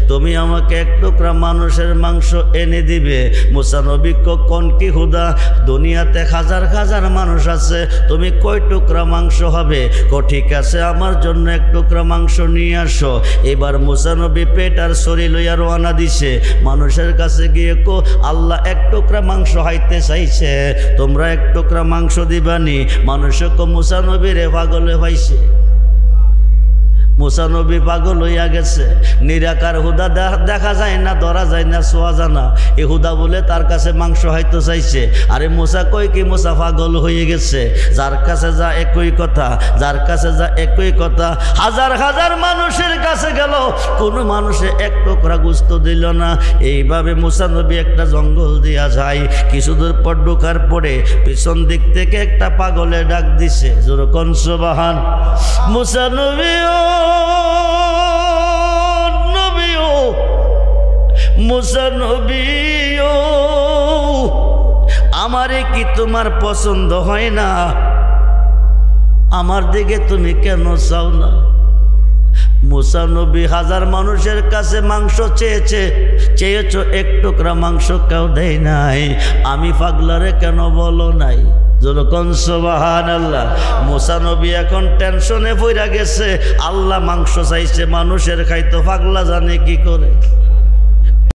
তুমি আমাকে 1 টুকরা মানুষের মাংস এনে দিবে। মুসা নবী কো কোন কি খুদা, দুনিয়াতে হাজার হাজার মানুষ আছে, তুমি কয় টুকরা মাংস হবে? কো ঠিক আছে, আমার জন্য 1 টুকরা মাংস নিয়ে আসো। এবার মুসা নবী পেট আর শরীর লইয়া রওনা দিছে। মানুষের কাছে গিয়ে কো আল্লাহ 1 টুকরা মাংস খাইতে চাইছে, তোমরা 1 টুকরা মাংস দিবানি? মানুষে কো মুসা নবীরে পাগলে পাইছে। মুসা নবী পাগল হইয়া গেছে। নিরাকার হুদা দেখা যায় না, ধরা যায় না, ছোঁয়া জানা। এ হুদা বলে তার কাছে মাংস হয়তো চাইছে। আরে মুসা কই কি, মুসা পাগল হয়ে গেছে। যার কাছে যা একই কথা, যার কাছে যা একই কথা। হাজার হাজার মানুষের কাছে গেল, কোনো মানুষে 1 টুকরা গোশত দিল না। এইভাবে মুসা নবী একটা জঙ্গল দিয়া যায়। কিছু দূর পর ঢোকার পরে পিছন দিক থেকে একটা পাগলে ডাক দিছে, যেরকম সুবহান। মুসা নবীও নবীও মুসা নবীও, আমারে কি তোমার পছন্দ হয় না? আমার দিকে তুমি কেন চাও না? মুসা নবী হাজার মানুষের কাছে মাংস চেয়েছ, 1 টুকরা মাংস কেউ দেয় নাই। আমি পাগলারে কেন বলো নাই? যখন সুবহানাল্লাহ। মুসা নবী এখন টেনশনে পড়া গেছে। আল্লাহ মাংস চাইছে, মানুষের খাইতো, পাগলা জানে কি করে।